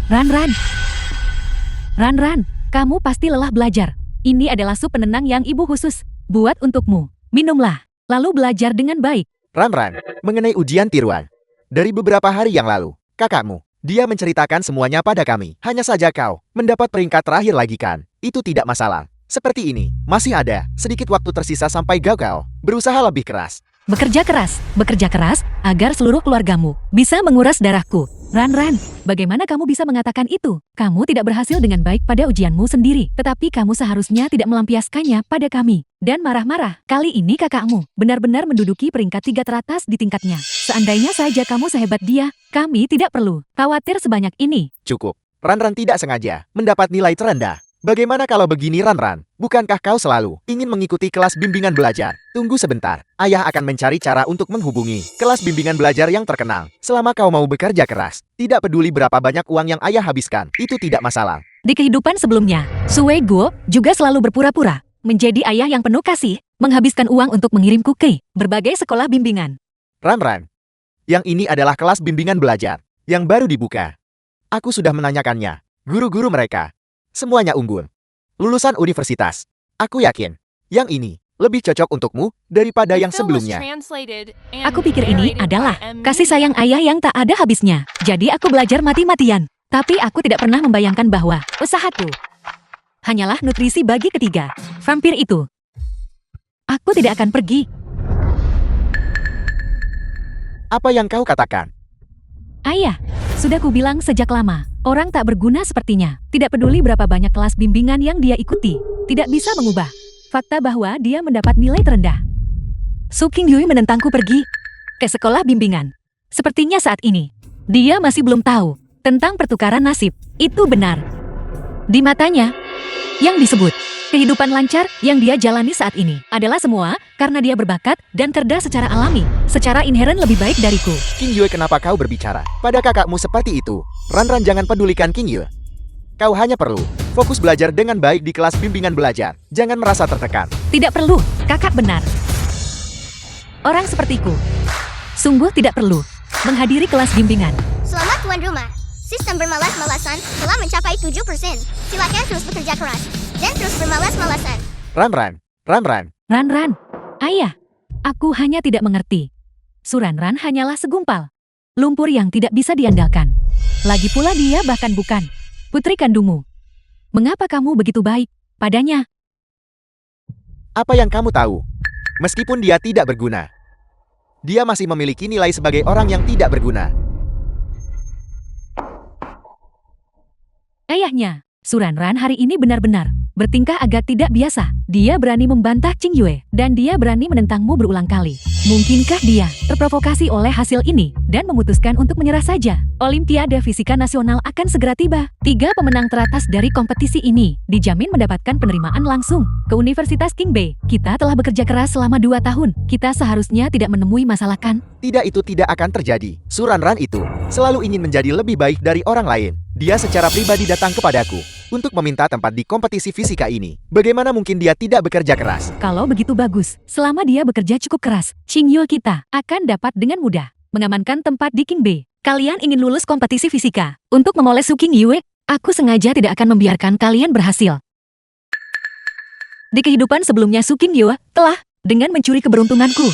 Ran, kamu pasti lelah belajar. Ini adalah sup penenang yang ibu khusus buat untukmu. Minumlah, lalu belajar dengan baik. Ran, mengenai ujian tiruan. Dari beberapa hari yang lalu, kakakmu, dia menceritakan semuanya pada kami. Hanya saja kau mendapat peringkat terakhir lagi kan? Itu tidak masalah. Seperti ini, masih ada sedikit waktu tersisa sampai kau berusaha lebih keras. Bekerja keras agar seluruh keluargamu bisa menguras darahku. Ran, bagaimana kamu bisa mengatakan itu? Kamu tidak berhasil dengan baik pada ujianmu sendiri, tetapi kamu seharusnya tidak melampiaskannya pada kami. Dan marah-marah, kali ini kakakmu benar-benar menduduki peringkat 3 teratas di tingkatnya. Seandainya saja kamu sehebat dia, kami tidak perlu khawatir sebanyak ini. Cukup, Ran tidak sengaja mendapat nilai terendah. Bagaimana kalau begini Ran? Bukankah kau selalu ingin mengikuti kelas bimbingan belajar? Tunggu sebentar, ayah akan mencari cara untuk menghubungi kelas bimbingan belajar yang terkenal. Selama kau mau bekerja keras, tidak peduli berapa banyak uang yang ayah habiskan, itu tidak masalah. Di kehidupan sebelumnya, Sue Guo juga selalu berpura-pura menjadi ayah yang penuh kasih, menghabiskan uang untuk mengirimku ke berbagai sekolah bimbingan. Ran, yang ini adalah kelas bimbingan belajar yang baru dibuka. Aku sudah menanyakannya, guru-guru mereka semuanya unggul. Lulusan universitas. Aku yakin, yang ini lebih cocok untukmu daripada yang sebelumnya. Aku pikir ini adalah kasih sayang ayah yang tak ada habisnya. Jadi aku belajar mati-matian. Tapi aku tidak pernah membayangkan bahwa usahaku hanyalah nutrisi bagi ketiga vampir itu. Aku tidak akan pergi. Apa yang kau katakan? Ayah, sudah kubilang sejak lama, orang tak berguna sepertinya. Tidak peduli berapa banyak kelas bimbingan yang dia ikuti, tidak bisa mengubah fakta bahwa dia mendapat nilai terendah. Su Qingyue menentangku pergi ke sekolah bimbingan. Sepertinya saat ini, dia masih belum tahu tentang pertukaran nasib. Itu benar. Di matanya, yang disebut kehidupan lancar yang dia jalani saat ini adalah semua karena dia berbakat dan cerdas secara alami, secara inheren lebih baik dariku. Qingyue, kenapa kau berbicara pada kakakmu seperti itu? Ran, jangan pedulikan Qingyue. Kau hanya perlu fokus belajar dengan baik di kelas bimbingan belajar. Jangan merasa tertekan. Tidak perlu, kakak benar. Orang sepertiku sungguh tidak perlu menghadiri kelas bimbingan. Selamat tuan rumah. Sistem bermalas-malasan telah mencapai 7%. Silakan terus bekerja keras dan terus bermalas-malasan. Ran. Ayah, aku hanya tidak mengerti. Ran hanyalah segumpal lumpur yang tidak bisa diandalkan. Lagi pula dia bahkan bukan putri kandungmu. Mengapa kamu begitu baik padanya? Apa yang kamu tahu? Meskipun dia tidak berguna, dia masih memiliki nilai sebagai orang yang tidak berguna. Ayahnya, Ran hari ini benar-benar bertingkah agak tidak biasa. Dia berani membantah Qingyue, dan dia berani menentangmu berulang kali. Mungkinkah dia terprovokasi oleh hasil ini dan memutuskan untuk menyerah saja? Olimpiade Fisika Nasional akan segera tiba. 3 pemenang teratas dari kompetisi ini dijamin mendapatkan penerimaan langsung ke Universitas Qingbei. Kita telah bekerja keras selama 2 tahun. Kita seharusnya tidak menemui masalah kan? Tidak, itu tidak akan terjadi. Ran itu selalu ingin menjadi lebih baik dari orang lain. Dia secara pribadi datang kepadaku untuk meminta tempat di kompetisi fisika ini. Bagaimana mungkin dia tidak bekerja keras? Kalau begitu bagus, selama dia bekerja cukup keras, Qingyue kita akan dapat dengan mudah mengamankan tempat di Qingbei. Kalian ingin lulus kompetisi fisika untuk memoles Su Qingyue? Aku sengaja tidak akan membiarkan kalian berhasil. Di kehidupan sebelumnya Su Qingyue telah dengan mencuri keberuntunganku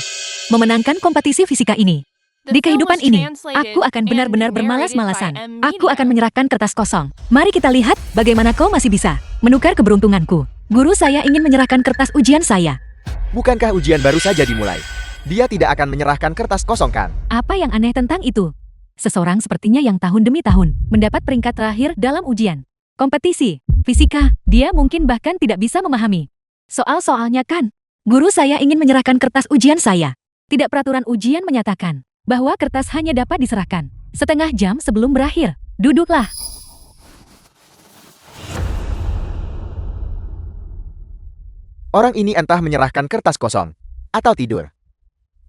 memenangkan kompetisi fisika ini. Di kehidupan ini, aku akan benar-benar bermalas-malasan. Aku akan menyerahkan kertas kosong. Mari kita lihat bagaimana kau masih bisa menukar keberuntunganku. Guru saya ingin menyerahkan kertas ujian saya. Bukankah ujian baru saja dimulai? Dia tidak akan menyerahkan kertas kosong kan? Apa yang aneh tentang itu? Seseorang sepertinya yang tahun demi tahun mendapat peringkat terakhir dalam ujian kompetisi fisika, dia mungkin bahkan tidak bisa memahami soal-soalnya kan? Guru saya ingin menyerahkan kertas ujian saya. Tidak, peraturan ujian menyatakan bahwa kertas hanya dapat diserahkan setengah jam sebelum berakhir. Duduklah. Orang ini entah menyerahkan kertas kosong atau tidur.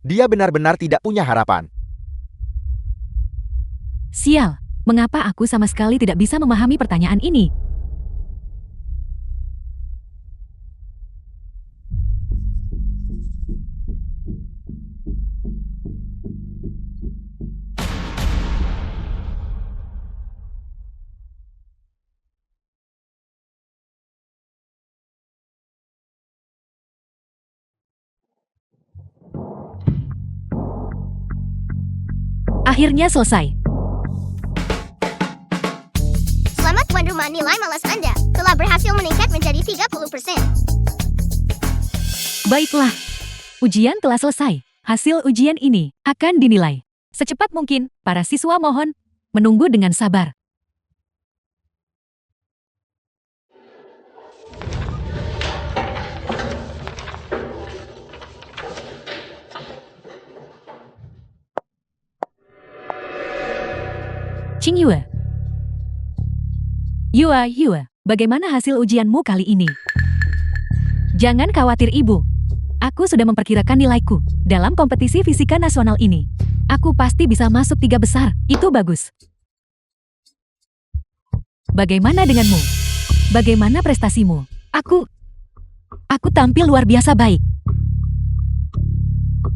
Dia benar-benar tidak punya harapan. Sial, mengapa aku sama sekali tidak bisa memahami pertanyaan ini? Akhirnya selesai. Selamat tuan rumah, nilai malas Anda telah berhasil meningkat menjadi 30%. Baiklah. Ujian telah selesai. Hasil ujian ini akan dinilai secepat mungkin. Para siswa mohon menunggu dengan sabar. Qingyue. Yue, bagaimana hasil ujianmu kali ini? Jangan khawatir ibu. Aku sudah memperkirakan nilaiku dalam kompetisi fisika nasional ini. Aku pasti bisa masuk 3 besar, itu bagus. Bagaimana denganmu? Bagaimana prestasimu? Aku tampil luar biasa baik.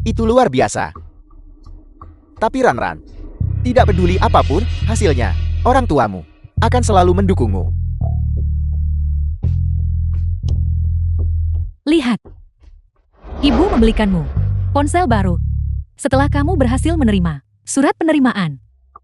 Itu luar biasa. Tapi Ran, tidak peduli apapun hasilnya, orang tuamu akan selalu mendukungmu. Lihat. Ibu membelikanmu ponsel baru. Setelah kamu berhasil menerima surat penerimaan,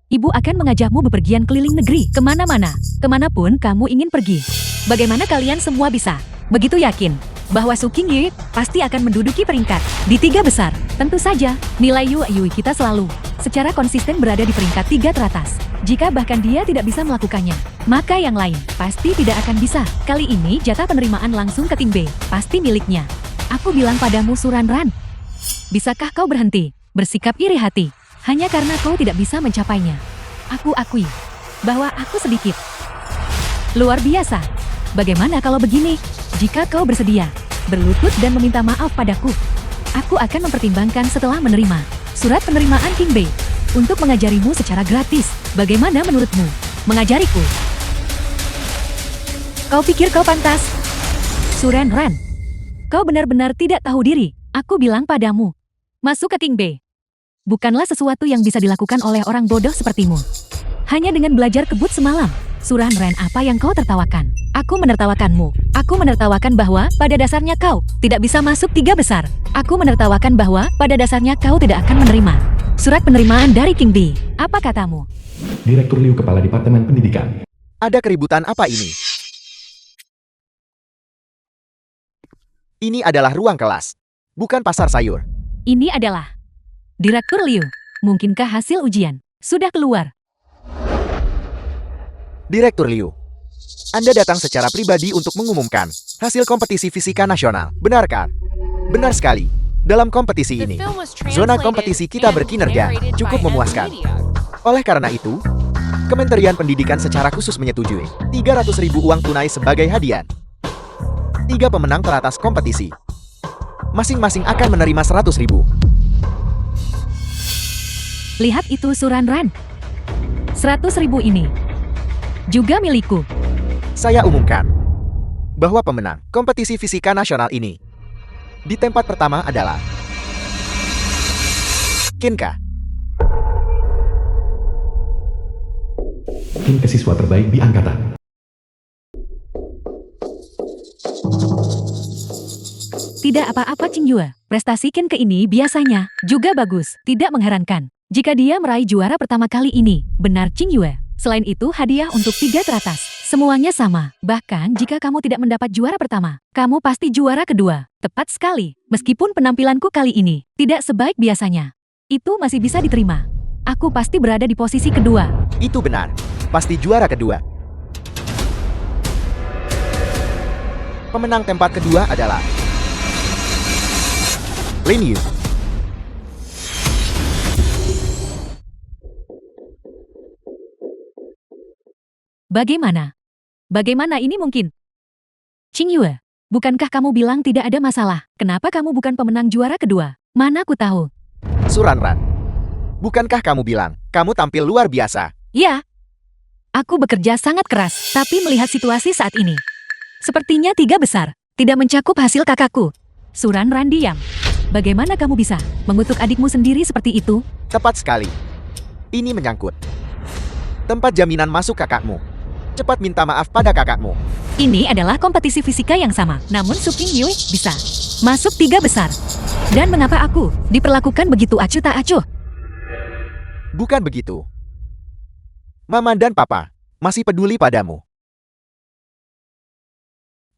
ibu akan mengajakmu bepergian keliling negeri kemana-mana, kemanapun kamu ingin pergi. Bagaimana kalian semua bisa begitu yakin bahwa Su Qingyue pasti akan menduduki peringkat di 3 besar? Tentu saja, nilai Yue kita selalu secara konsisten berada di peringkat 3 teratas. Jika bahkan dia tidak bisa melakukannya, maka yang lain pasti tidak akan bisa. Kali ini jatah penerimaan langsung ke tim B, pasti miliknya. Aku bilang padamu Ran, bisakah kau berhenti bersikap iri hati hanya karena kau tidak bisa mencapainya? Aku akui bahwa aku sedikit luar biasa. Bagaimana kalau begini? Jika kau bersedia berlutut dan meminta maaf padaku, aku akan mempertimbangkan setelah menerima surat penerimaan King Bei untuk mengajarimu secara gratis. Bagaimana menurutmu mengajariku? Kau pikir kau pantas? Ran, kau benar-benar tidak tahu diri. Aku bilang padamu, masuk ke King Bei bukanlah sesuatu yang bisa dilakukan oleh orang bodoh sepertimu. Hanya dengan belajar kebut semalam. Ran, apa yang kau tertawakan? Aku menertawakanmu. Aku menertawakan bahwa pada dasarnya kau tidak bisa masuk 3 besar. Aku menertawakan bahwa pada dasarnya kau tidak akan menerima surat penerimaan dari King Bei. Apa katamu? Direktur Liu, Kepala Departemen Pendidikan. Ada keributan apa ini? Ini adalah ruang kelas, bukan pasar sayur. Ini adalah Direktur Liu. Mungkinkah hasil ujian sudah keluar? Direktur Liu, Anda datang secara pribadi untuk mengumumkan hasil kompetisi fisika nasional, benar kan? Benar sekali. Dalam kompetisi ini, zona kompetisi kita berkinerja cukup memuaskan. Oleh karena itu, Kementerian Pendidikan secara khusus menyetujui 300.000 uang tunai sebagai hadiah. 3 pemenang teratas kompetisi masing-masing akan menerima 100.000. Lihat itu Ran. 100.000 ini juga milikku. Saya umumkan bahwa pemenang kompetisi fisika nasional ini di tempat pertama adalah Kinka. Kim ke siswa terbaik di angkatan. Tidak apa-apa Qingyue. Prestasi Kinke ini biasanya juga bagus. Tidak mengherankan jika dia meraih juara pertama kali ini. Benar Qingyue. Selain itu hadiah untuk 3 teratas. Semuanya sama. Bahkan jika kamu tidak mendapat juara pertama, kamu pasti juara kedua. Tepat sekali. Meskipun penampilanku kali ini tidak sebaik biasanya, itu masih bisa diterima. Aku pasti berada di posisi kedua. Itu benar. Pasti juara kedua. Pemenang tempat kedua adalah Lin Yu. Bagaimana? Bagaimana ini mungkin? Qingyue, bukankah kamu bilang tidak ada masalah? Kenapa kamu bukan pemenang juara kedua? Mana ku tahu. Ran, bukankah kamu bilang kamu tampil luar biasa? Ya. Aku bekerja sangat keras, tapi melihat situasi saat ini, sepertinya 3 besar tidak mencakup hasil kakakku. Ran diam. Bagaimana kamu bisa mengutuk adikmu sendiri seperti itu? Tepat sekali. Ini menyangkut tempat jaminan masuk kakakmu. Cepat minta maaf pada kakakmu. Ini adalah kompetisi fisika yang sama, namun Su Qingyue bisa masuk 3 besar. Dan mengapa aku diperlakukan begitu acuh tak acuh? Bukan begitu. Mama dan Papa masih peduli padamu.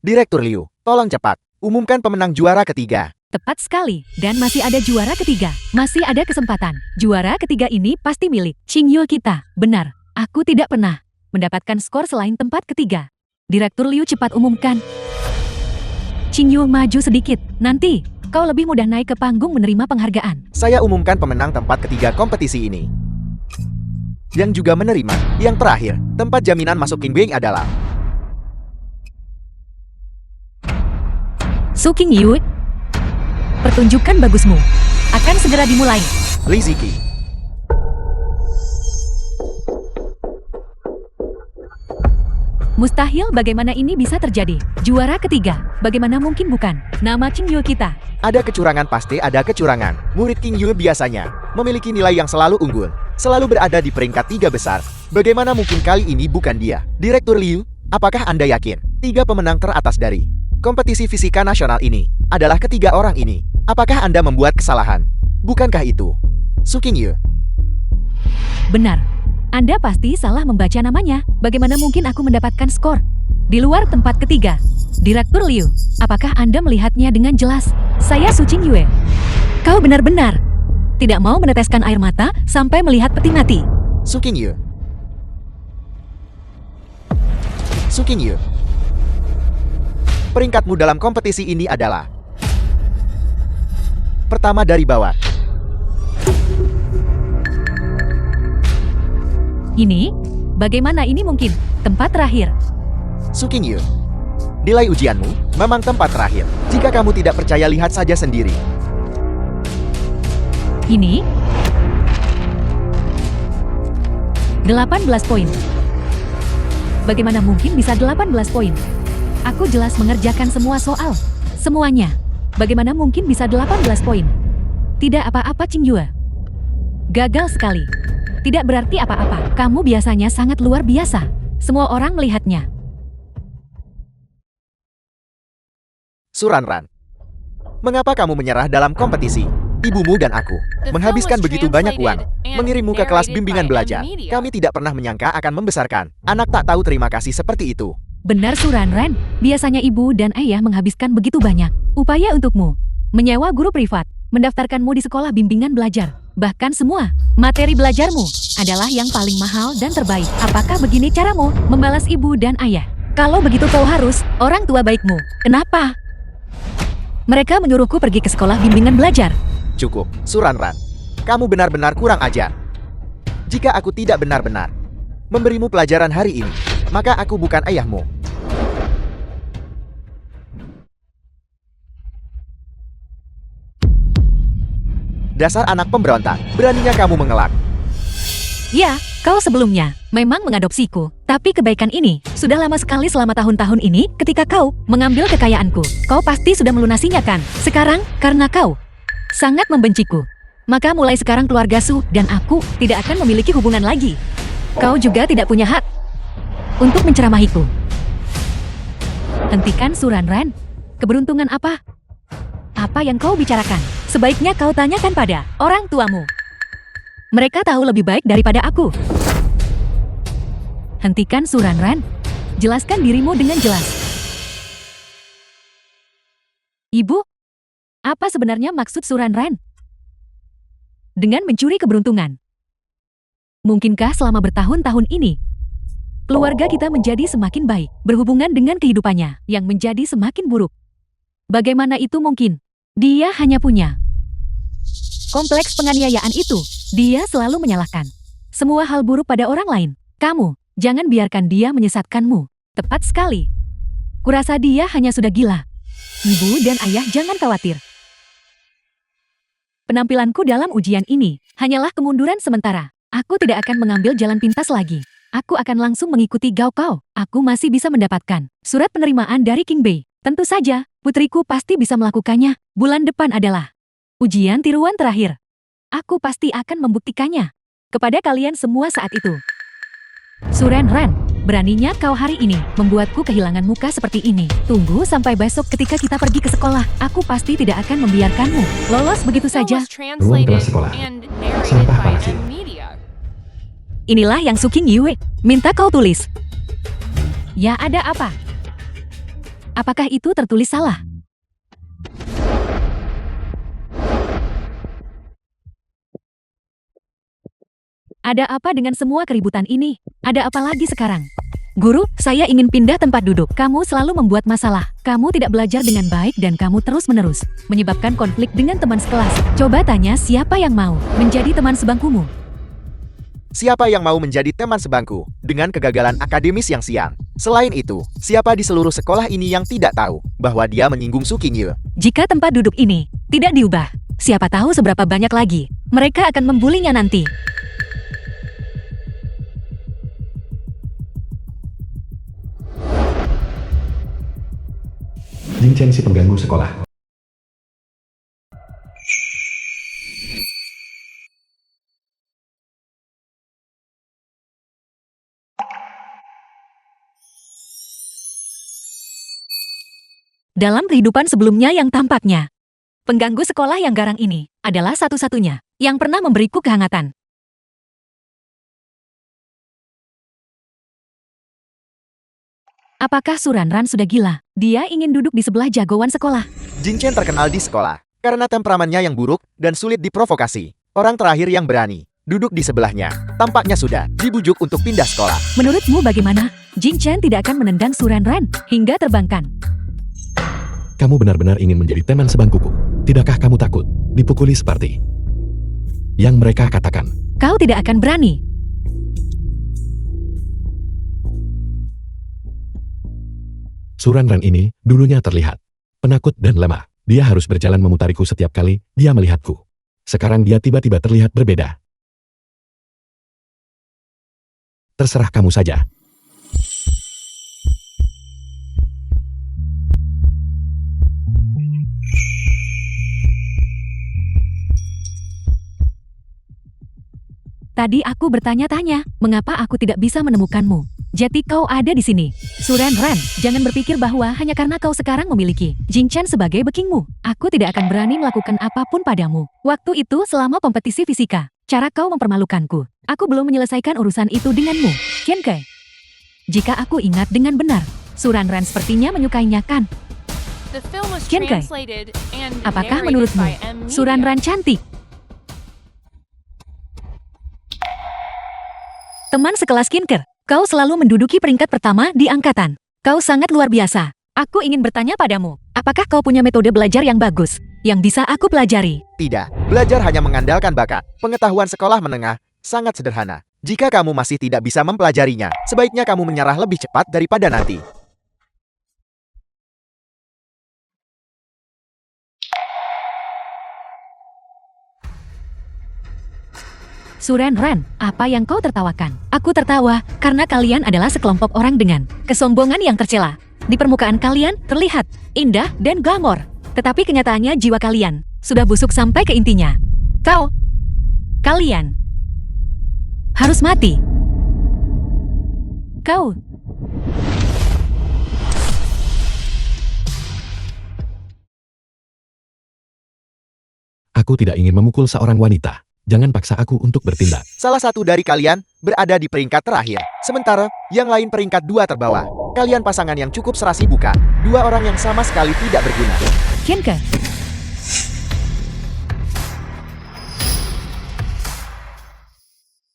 Direktur Liu, tolong cepat, umumkan pemenang juara ketiga. Tepat sekali, dan masih ada juara ketiga. Masih ada kesempatan. Juara ketiga ini pasti milik Qingyue kita. Benar, aku tidak pernah mendapatkan skor selain tempat ketiga. Direktur Liu cepat umumkan. Qingyue maju sedikit. Nanti, kau lebih mudah naik ke panggung menerima penghargaan. Saya umumkan pemenang tempat ketiga kompetisi ini. Yang juga menerima, yang terakhir, tempat jaminan masuk King Bing adalah Su Qingyue. Pertunjukan bagusmu akan segera dimulai. Li Ziki. Mustahil bagaimana ini bisa terjadi. Juara ketiga, bagaimana mungkin bukan nama Qingyue kita? Ada kecurangan, pasti ada kecurangan. Murid Qingyue biasanya memiliki nilai yang selalu unggul, selalu berada di peringkat 3 besar. Bagaimana mungkin kali ini bukan dia? Direktur Liu, apakah Anda yakin 3 pemenang teratas dari kompetisi fisika nasional ini adalah ketiga orang ini? Apakah Anda membuat kesalahan? Bukankah itu Su Qingyue? Benar. Anda pasti salah membaca namanya. Bagaimana mungkin aku mendapatkan skor di luar tempat ketiga? Direktur Liu, apakah Anda melihatnya dengan jelas? Saya Su Qingyue. Kau benar-benar tidak mau meneteskan air mata sampai melihat peti mati. Su Qingyue. Su Qingyue. Peringkatmu dalam kompetisi ini adalah pertama dari bawah. Ini? Bagaimana ini mungkin? Tempat terakhir. Su Qingyue. Nilai ujianmu memang tempat terakhir. Jika kamu tidak percaya, lihat saja sendiri. Ini? 18 poin. Bagaimana mungkin bisa 18 poin? Aku jelas mengerjakan semua soal. Semuanya. Bagaimana mungkin bisa 18 poin? Tidak apa-apa Qingyue. Gagal sekali. Tidak berarti apa-apa. Kamu biasanya sangat luar biasa. Semua orang melihatnya. Su Ranran. Mengapa kamu menyerah dalam kompetisi? Ibumu dan aku menghabiskan begitu banyak uang mengirimmu ke kelas bimbingan belajar. Kami tidak pernah menyangka akan membesarkan anak tak tahu terima kasih seperti itu. Benar Su Ranran. Biasanya ibu dan ayah menghabiskan begitu banyak upaya untukmu. Menyewa guru privat, mendaftarkanmu di sekolah bimbingan belajar. Bahkan semua materi belajarmu adalah yang paling mahal dan terbaik. Apakah begini caramu membalas ibu dan ayah? Kalau begitu kau harus orang tua baikmu. Kenapa? Mereka menyuruhku pergi ke sekolah bimbingan belajar. Cukup, Su Ranran. Kamu benar-benar kurang ajar. Jika aku tidak benar-benar memberimu pelajaran hari ini, maka aku bukan ayahmu. Dasar anak pemberontak, beraninya kamu mengelak. Ya, kau sebelumnya memang mengadopsiku. Tapi kebaikan ini sudah lama sekali selama tahun-tahun ini ketika kau mengambil kekayaanku. Kau pasti sudah melunasinya kan? Sekarang, karena kau sangat membenciku, maka mulai sekarang keluarga Su dan aku tidak akan memiliki hubungan lagi. Kau juga tidak punya hak untuk menceramahiku. Hentikan Su Ranran. Keberuntungan apa? Apa yang kau bicarakan? Sebaiknya kau tanyakan pada orang tuamu. Mereka tahu lebih baik daripada aku. Hentikan Su Ranran. Jelaskan dirimu dengan jelas. Ibu, apa sebenarnya maksud Su Ranran dengan mencuri keberuntungan? Mungkinkah selama bertahun-tahun ini keluarga kita menjadi semakin baik berhubungan dengan kehidupannya yang menjadi semakin buruk? Bagaimana itu mungkin? Dia hanya punya kompleks penganiayaan itu. Dia selalu menyalahkan semua hal buruk pada orang lain. Kamu, jangan biarkan dia menyesatkanmu. Tepat sekali. Kurasa dia hanya sudah gila. Ibu dan ayah jangan khawatir. Penampilanku dalam ujian ini hanyalah kemunduran sementara. Aku tidak akan mengambil jalan pintas lagi. Aku akan langsung mengikuti Gaokao. Aku masih bisa mendapatkan surat penerimaan dari King Bei. Tentu saja, putriku pasti bisa melakukannya. Bulan depan adalah ujian tiruan terakhir. Aku pasti akan membuktikannya kepada kalian semua saat itu. Su Ranran, beraninya kau hari ini membuatku kehilangan muka seperti ini. Tunggu sampai besok ketika kita pergi ke sekolah. Aku pasti tidak akan membiarkanmu lolos begitu saja. Ruang kelas sekolah. Sampah palsu. inilah yang Suking Yue minta kau tulis. Ya, ada apa? Apakah itu tertulis salah? Ada apa dengan semua keributan ini? Ada apa lagi sekarang? Guru, saya ingin pindah tempat duduk. Kamu selalu membuat masalah. Kamu tidak belajar dengan baik dan kamu terus-menerus menyebabkan konflik dengan teman sekelas. Coba tanya siapa yang mau menjadi teman sebangkumu. Siapa yang mau menjadi teman sebangku dengan kegagalan akademis yang siang? Selain itu, siapa di seluruh sekolah ini yang tidak tahu bahwa dia menyinggung Suking Yue? Jika tempat duduk ini tidak diubah, siapa tahu seberapa banyak lagi mereka akan membulinya nanti. Jin Chen si pengganggu sekolah. Dalam kehidupan sebelumnya yang tampaknya, pengganggu sekolah yang garang ini adalah satu-satunya yang pernah memberiku kehangatan. Apakah Suranran sudah gila? Dia ingin duduk di sebelah jagoan sekolah. Jin Chen terkenal di sekolah karena temperamennya yang buruk dan sulit diprovokasi. Orang terakhir yang berani duduk di sebelahnya tampaknya sudah dibujuk untuk pindah sekolah. Menurutmu bagaimana? Jin Chen tidak akan menendang Suranran hingga terbangkan. Kamu benar-benar ingin menjadi teman sebangkuku. Tidakkah kamu takut dipukuli seperti yang mereka katakan? Kau tidak akan berani. Suranran ini dulunya terlihat penakut dan lemah. Dia harus berjalan memutariku setiap kali dia melihatku. Sekarang dia tiba-tiba terlihat berbeda. Terserah kamu saja. Tadi aku bertanya-tanya, mengapa aku tidak bisa menemukanmu? Jadi kau ada di sini. Suranran, jangan berpikir bahwa hanya karena kau sekarang memiliki Jin Chen sebagai bekingmu, aku tidak akan berani melakukan apapun padamu. Waktu itu selama kompetisi fisika, cara kau mempermalukanku. Aku belum menyelesaikan urusan itu denganmu, Kienke. Jika aku ingat dengan benar, Suranran sepertinya menyukainya kan? Kienke, apakah menurutmu Suranran cantik? Teman sekelas Kinker, kau selalu menduduki peringkat pertama di angkatan. Kau sangat luar biasa. Aku ingin bertanya padamu, apakah kau punya metode belajar yang bagus, yang bisa aku pelajari? Tidak, belajar hanya mengandalkan bakat. Pengetahuan sekolah menengah sangat sederhana. Jika kamu masih tidak bisa mempelajarinya, sebaiknya kamu menyerah lebih cepat daripada nanti. Suranran, apa yang kau tertawakan? Aku tertawa karena kalian adalah sekelompok orang dengan kesombongan yang tercela. Di permukaan kalian terlihat indah dan glamor, tetapi kenyataannya jiwa kalian sudah busuk sampai ke intinya. Kalian harus mati. Kau. Aku tidak ingin memukul seorang wanita. Jangan paksa aku untuk bertindak. Salah satu dari kalian berada di peringkat terakhir, sementara yang lain peringkat 2 terbawah. Kalian pasangan yang cukup serasi bukan? Dua orang yang sama sekali tidak berguna. Kienke.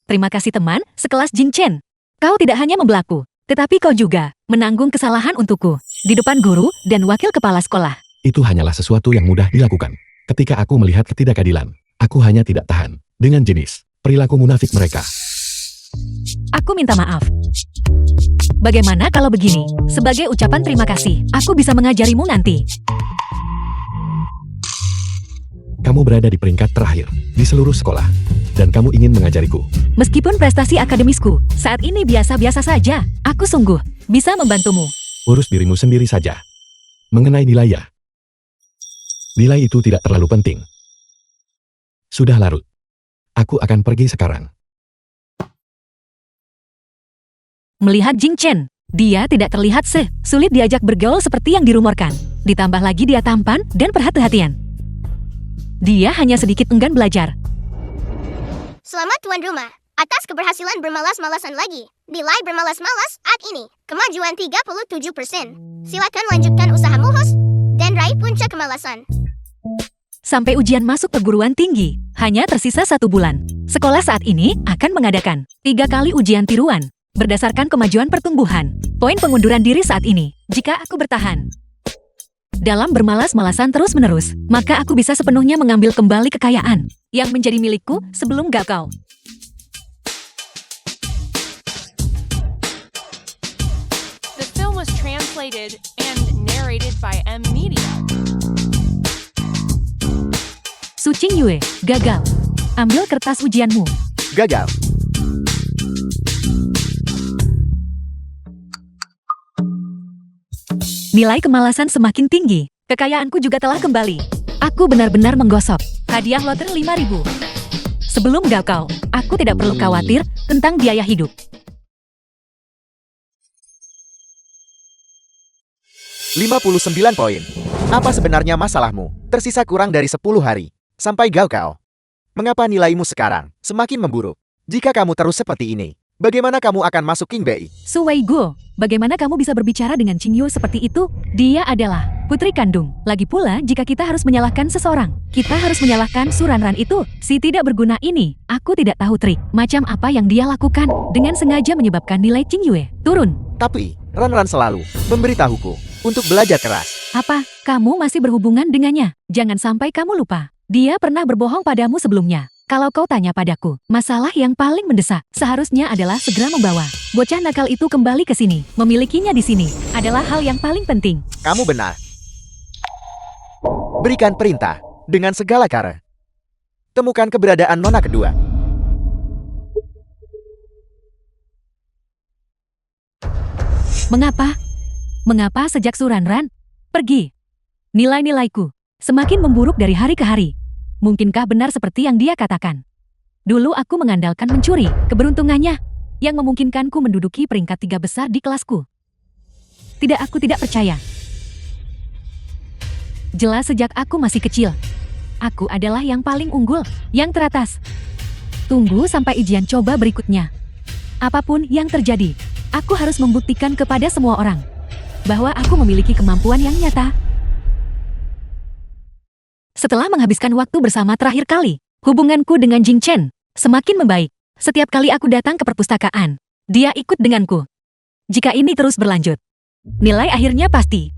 Terima kasih teman, sekelas Jin Chen. Kau tidak hanya membelaku, tetapi kau juga menanggung kesalahan untukku di depan guru dan wakil kepala sekolah. Itu hanyalah sesuatu yang mudah dilakukan. Ketika aku melihat ketidakadilan, aku hanya tidak tahan dengan jenis perilaku munafik mereka. Aku minta maaf. Bagaimana kalau begini? Sebagai ucapan terima kasih, aku bisa mengajarimu nanti. Kamu berada di peringkat terakhir di seluruh sekolah, dan kamu ingin mengajariku. Meskipun prestasi akademisku saat ini biasa-biasa saja, aku sungguh bisa membantumu. Urus dirimu sendiri saja. Mengenai nilai ya. Nilai itu tidak terlalu penting. Sudah larut. Aku akan pergi sekarang. Melihat Jin Chen, dia tidak terlihat sulit diajak bergaul seperti yang dirumorkan. Ditambah lagi dia tampan dan perhatian. Dia hanya sedikit enggan belajar. Selamat tuan rumah. Atas keberhasilan bermalas-malasan lagi. Nilai bermalas-malas saat ini. Kemajuan 37%. Silakan lanjutkan usahamu, host. Dan raih puncak kemalasan. Sampai ujian masuk perguruan tinggi, hanya tersisa 1 bulan. Sekolah saat ini akan mengadakan 3 kali ujian tiruan. Berdasarkan kemajuan pertumbuhan, poin pengunduran diri saat ini, jika aku bertahan dalam bermalas-malasan terus-menerus, maka aku bisa sepenuhnya mengambil kembali kekayaan yang menjadi milikku sebelum gagal. The film was translated and narrated by M Media. Su Qingyue, gagal. Ambil kertas ujianmu. Gagal. Nilai kemalasan semakin tinggi. Kekayaanku juga telah kembali. Aku benar-benar menggosok. Hadiah lotre 5.000. Sebelum gagal, aku tidak perlu khawatir tentang biaya hidup. $59 poin. Apa sebenarnya masalahmu? Tersisa kurang dari 10 hari. Sampai gagal. Mengapa nilaimu sekarang semakin memburuk? Jika kamu terus seperti ini, bagaimana kamu akan masuk King Bei? Su Weiguo, bagaimana kamu bisa berbicara dengan Qingyu seperti itu? Dia adalah putri kandung. Lagi pula, jika kita harus menyalahkan seseorang, kita harus menyalahkan Su Ranran itu. Si tidak berguna ini, aku tidak tahu trik macam apa yang dia lakukan dengan sengaja menyebabkan nilai Qingyue turun. Tapi, Ranran selalu memberitahuku untuk belajar keras. Apa? Kamu masih berhubungan dengannya? Jangan sampai kamu lupa. Dia pernah berbohong padamu sebelumnya. Kalau kau tanya padaku, masalah yang paling mendesak seharusnya adalah segera membawa bocah nakal itu kembali ke sini. Memilikinya di sini adalah hal yang paling penting. Kamu benar. Berikan perintah dengan segala cara. Temukan keberadaan nona kedua. Mengapa? Mengapa sejak Su Ranran pergi, nilai-nilaiku semakin memburuk dari hari ke hari? Mungkinkah benar seperti yang dia katakan? Dulu aku mengandalkan mencuri, keberuntungannya yang memungkinkanku menduduki peringkat 3 besar di kelasku. Tidak, aku tidak percaya. Jelas sejak aku masih kecil, aku adalah yang paling unggul, yang teratas. Tunggu sampai ujian coba berikutnya. Apapun yang terjadi, aku harus membuktikan kepada semua orang bahwa aku memiliki kemampuan yang nyata. Setelah menghabiskan waktu bersama terakhir kali, hubunganku dengan Jing Chen semakin membaik. Setiap kali aku datang ke perpustakaan, dia ikut denganku. Jika ini terus berlanjut, nilai akhirnya pasti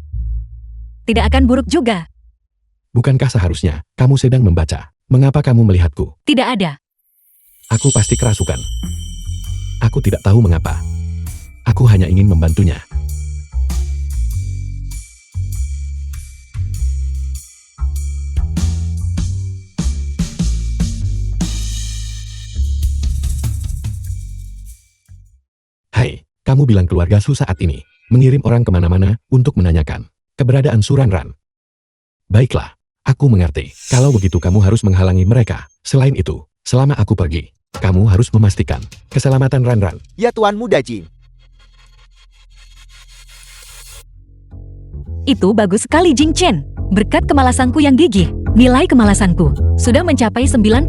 tidak akan buruk juga. Bukankah seharusnya kamu sedang membaca? Mengapa kamu melihatku? Tidak ada. Aku pasti kerasukan. Aku tidak tahu mengapa. Aku hanya ingin membantunya. Hai, kamu bilang keluarga Su saat ini mengirim orang kemana-mana untuk menanyakan keberadaan Su Ranran. Baiklah, aku mengerti. Kalau begitu kamu harus menghalangi mereka. Selain itu, selama aku pergi, kamu harus memastikan keselamatan Ranran. Ya Tuan Muda Jing. Itu bagus sekali Jing Chen. Berkat kemalasanku yang gigih, nilai kemalasanku sudah mencapai 95.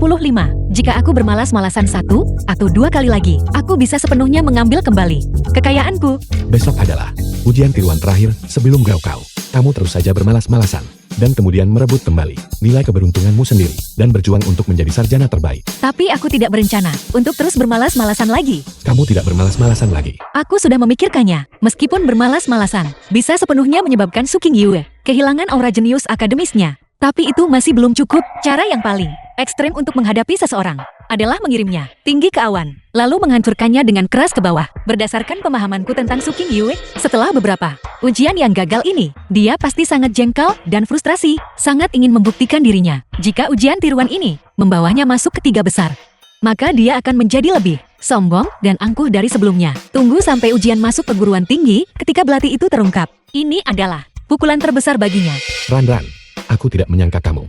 Jika aku bermalas-malasan 1 atau 2 kali lagi, aku bisa sepenuhnya mengambil kembali kekayaanku. Besok adalah ujian tiruan terakhir sebelum gaokao. Kamu terus saja bermalas-malasan, dan kemudian merebut kembali nilai keberuntunganmu sendiri, dan berjuang untuk menjadi sarjana terbaik. Tapi aku tidak berencana untuk terus bermalas-malasan lagi. Kamu tidak bermalas-malasan lagi. Aku sudah memikirkannya. Meskipun bermalas-malasan, bisa sepenuhnya menyebabkan Su Qingyue kehilangan aura jenius akademisnya. Tapi itu masih belum cukup. Cara yang paling ekstrem untuk menghadapi seseorang adalah mengirimnya tinggi ke awan, lalu menghancurkannya dengan keras ke bawah. Berdasarkan pemahamanku tentang Su Qingyue, setelah beberapa ujian yang gagal ini, dia pasti sangat jengkel dan frustrasi, sangat ingin membuktikan dirinya. Jika ujian tiruan ini membawanya masuk ke 3 besar, maka dia akan menjadi lebih sombong dan angkuh dari sebelumnya. Tunggu sampai ujian masuk perguruan tinggi, ketika belati itu terungkap. Ini adalah pukulan terbesar baginya. Ranran, aku tidak menyangka kamu.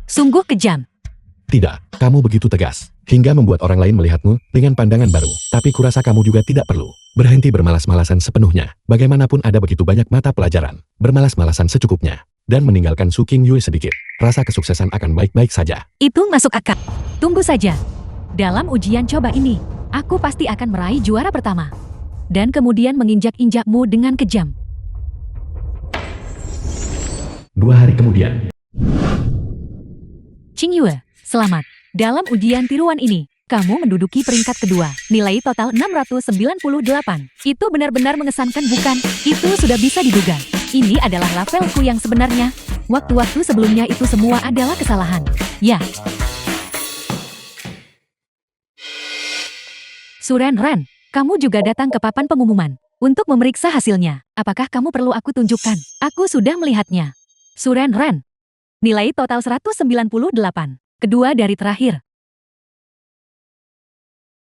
Sungguh kejam. Tidak, kamu begitu tegas, hingga membuat orang lain melihatmu dengan pandangan baru. Tapi kurasa kamu juga tidak perlu berhenti bermalas-malasan sepenuhnya. Bagaimanapun ada begitu banyak mata pelajaran, bermalas-malasan secukupnya, dan meninggalkan Su Qingyue sedikit. Rasa kesuksesan akan baik-baik saja. Itu masuk akal. Tunggu saja. Dalam ujian coba ini, Aku pasti akan meraih juara pertama. Dan kemudian menginjak-injakmu dengan kejam. 2 hari kemudian. Qingyue, selamat. Dalam ujian tiruan ini, kamu menduduki peringkat kedua. Nilai total 698. Itu benar-benar mengesankan bukan? Itu sudah bisa diduga. Ini adalah levelku yang sebenarnya. Waktu-waktu sebelumnya itu semua adalah kesalahan. Ya. Suren Ran, kamu juga datang ke papan pengumuman untuk memeriksa hasilnya. Apakah kamu perlu aku tunjukkan? Aku sudah melihatnya. Suren Ran, nilai total 198. Kedua dari terakhir.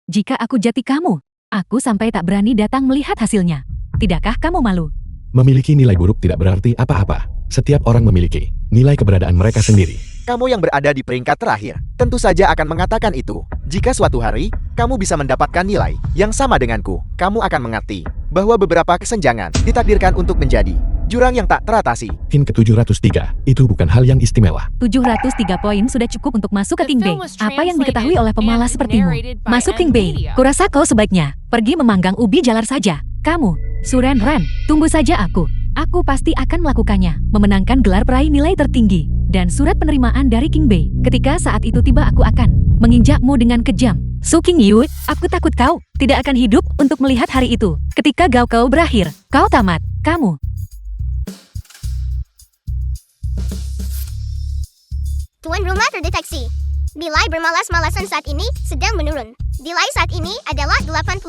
Jika aku jati kamu, aku sampai tak berani datang melihat hasilnya. Tidakkah kamu malu? Memiliki nilai buruk tidak berarti apa-apa. Setiap orang memiliki nilai keberadaan mereka sendiri. Kamu yang berada di peringkat terakhir, tentu saja akan mengatakan itu. Jika suatu hari, kamu bisa mendapatkan nilai yang sama denganku, kamu akan mengerti bahwa beberapa kesenjangan ditakdirkan untuk menjadi jurang yang tak teratasi. Hin ke-703, itu bukan hal yang istimewa. 703 poin sudah cukup untuk masuk ke The King Bay. film was Apa yang diketahui translated oleh pemalas and sepertimu? narrated by Masuk King Bay. Nvidia. Kurasa kau sebaiknya pergi memanggang ubi jalar saja. Kamu, Suren Ran, tunggu saja aku. Aku pasti akan melakukannya. Memenangkan gelar peraih nilai tertinggi dan surat penerimaan dari King Bay. Ketika saat itu tiba aku akan menginjakmu dengan kejam. Su Qingyu, aku takut kau tidak akan hidup untuk melihat hari itu. Ketika kau berakhir, kau tamat. Kamu. Tuan rumah terdeteksi. Nilai bermalas-malasan saat ini sedang menurun. Nilai saat ini adalah 80%.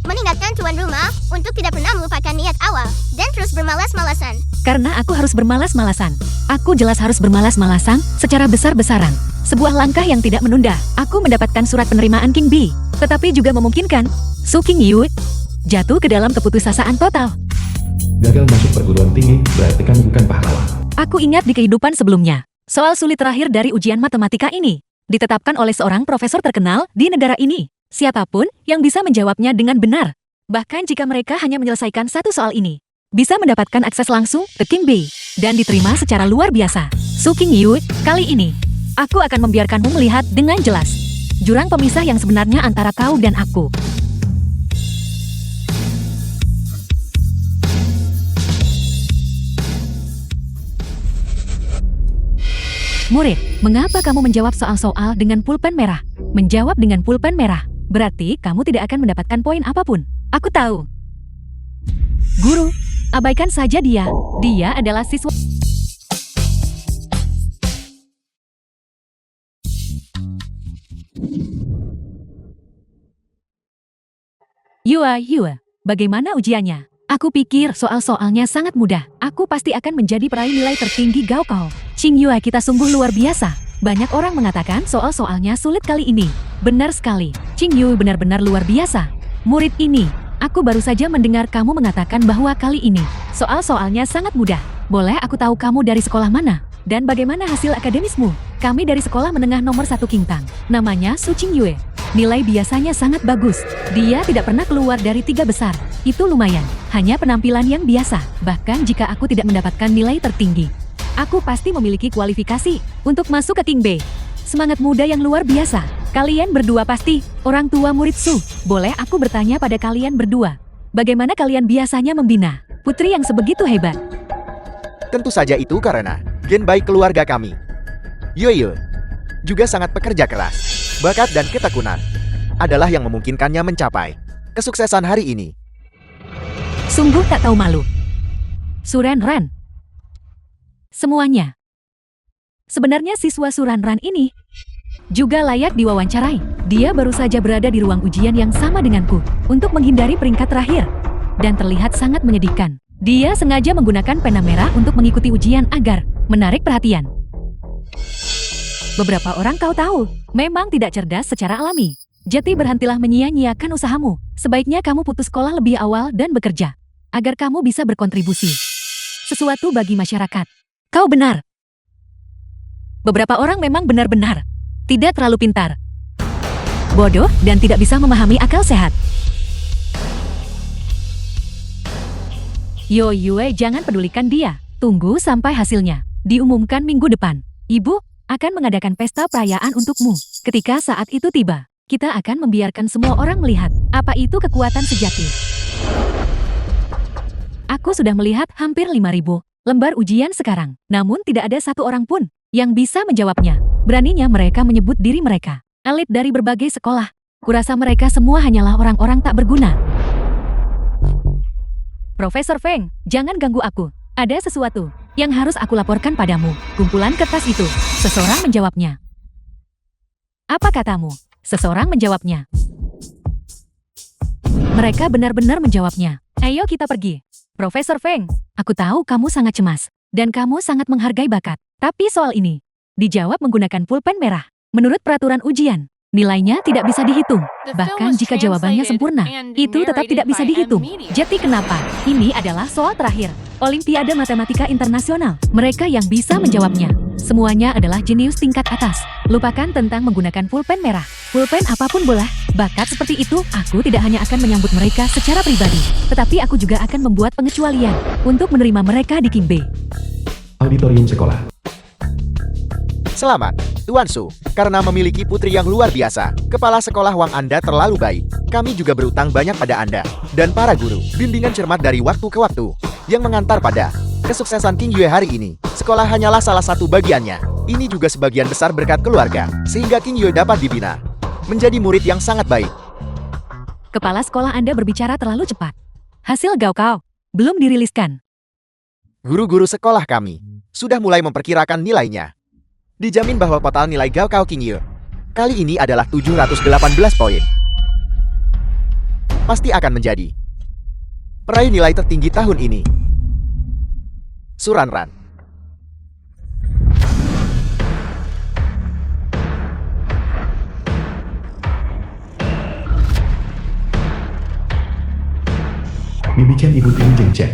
Mengingatkan tuan rumah untuk tidak pernah melupakan niat awal dan terus bermalas-malasan. Karena aku harus bermalas-malasan. Aku jelas harus bermalas-malasan secara besar-besaran. Sebuah langkah yang tidak menunda. Aku mendapatkan surat penerimaan King Bi, tetapi juga memungkinkan Su Qingyu jatuh ke dalam keputusasaan total. Gagal masuk perguruan tinggi berarti kamu bukan pahlawan. Aku ingat di kehidupan sebelumnya. Soal sulit terakhir dari ujian matematika ini ditetapkan oleh seorang profesor terkenal di negara ini. Siapapun yang bisa menjawabnya dengan benar, bahkan jika mereka hanya menyelesaikan satu soal ini, bisa mendapatkan akses langsung ke King Bay dan diterima secara luar biasa. Su Qingyu, kali ini aku akan membiarkanmu melihat dengan jelas jurang pemisah yang sebenarnya antara kau dan aku. Murid, mengapa kamu menjawab soal-soal dengan pulpen merah? Menjawab dengan pulpen merah, berarti kamu tidak akan mendapatkan poin apapun. Aku tahu. Guru, abaikan saja dia. Dia adalah siswa. Yue, bagaimana ujiannya? Aku pikir soal-soalnya sangat mudah. Aku pasti akan menjadi peraih nilai tertinggi Gaokao. Qingyue, kita sungguh luar biasa. Banyak orang mengatakan soal-soalnya sulit kali ini. Benar sekali. Qingyue benar-benar luar biasa. Murid ini, aku baru saja mendengar kamu mengatakan bahwa kali ini soal-soalnya sangat mudah. Boleh aku tahu kamu dari sekolah mana? Dan bagaimana hasil akademismu? Kami dari sekolah menengah nomor 1 Qingtang. Namanya Su Qingyu. Nilai biasanya sangat bagus. Dia tidak pernah keluar dari 3 besar. Itu lumayan. Hanya penampilan yang biasa. Bahkan jika aku tidak mendapatkan nilai tertinggi, aku pasti memiliki kualifikasi untuk masuk ke King Bay. Semangat muda yang luar biasa. Kalian berdua pasti orang tua murid Su. Boleh aku bertanya pada kalian berdua, bagaimana kalian biasanya membina putri yang sebegitu hebat? Tentu saja itu karena gen baik keluarga kami. Yue juga sangat pekerja keras. Bakat dan ketekunan adalah yang memungkinkannya mencapai kesuksesan hari ini. Sungguh tak tahu malu. Suren Ran. Semuanya. Sebenarnya siswa Suren Ran ini juga layak diwawancarai. Dia baru saja berada di ruang ujian yang sama denganku untuk menghindari peringkat terakhir. Dan terlihat sangat menyedihkan. Dia sengaja menggunakan pena merah untuk mengikuti ujian agar menarik perhatian. Beberapa orang kau tahu, memang tidak cerdas secara alami. Jadi berhentilah menyia-nyiakan usahamu. Sebaiknya kamu putus sekolah lebih awal dan bekerja, agar kamu bisa berkontribusi sesuatu bagi masyarakat. Kau benar. Beberapa orang memang benar-benar tidak terlalu pintar, bodoh, dan tidak bisa memahami akal sehat. Yue, jangan pedulikan dia. Tunggu sampai hasilnya diumumkan minggu depan. Ibu akan mengadakan pesta perayaan untukmu ketika saat itu tiba. Kita akan membiarkan semua orang melihat apa itu kekuatan sejati. Aku sudah melihat hampir 5.000 lembar ujian sekarang. Namun tidak ada satu orang pun yang bisa menjawabnya. Beraninya mereka menyebut diri mereka elit dari berbagai sekolah. Kurasa mereka semua hanyalah orang-orang tak berguna. Profesor Feng, jangan ganggu aku. Ada sesuatu yang harus aku laporkan padamu. Kumpulan kertas itu. Seseorang menjawabnya. Apa katamu? Seseorang menjawabnya. Mereka benar-benar menjawabnya. Ayo kita pergi. Profesor Feng, aku tahu kamu sangat cemas. Dan kamu sangat menghargai bakat. Tapi soal ini, dijawab menggunakan pulpen merah. Menurut peraturan ujian, nilainya tidak bisa dihitung. Bahkan jika jawabannya sempurna, itu tetap tidak bisa dihitung. Jadi kenapa? Ini adalah soal terakhir. Olimpiade Matematika Internasional. Mereka yang bisa menjawabnya. Semuanya adalah jenius tingkat atas. Lupakan tentang menggunakan pulpen merah. Pulpen apapun boleh. Bakat seperti itu, aku tidak hanya akan menyambut mereka secara pribadi, tetapi aku juga akan membuat pengecualian untuk menerima mereka di King Bay. Auditorium sekolah. Selamat, Tuan Su. Karena memiliki putri yang luar biasa, kepala sekolah Wang Anda terlalu baik. Kami juga berutang banyak pada Anda. Dan para guru, bimbingan cermat dari waktu ke waktu, yang mengantar pada kesuksesan King Yue hari ini. Sekolah hanyalah salah satu bagiannya. Ini juga sebagian besar berkat keluarga, sehingga King Yue dapat dibina menjadi murid yang sangat baik. Kepala sekolah Anda berbicara terlalu cepat. Hasil Gaokao belum diriliskan. Guru-guru sekolah kami sudah mulai memperkirakan nilainya. Dijamin bahwa total nilai Gaokao King Yue kali ini adalah 718 poin. Pasti akan menjadi peraih nilai tertinggi tahun ini. Suranran. Bibi Chen Ibu Ting Jeng Chen.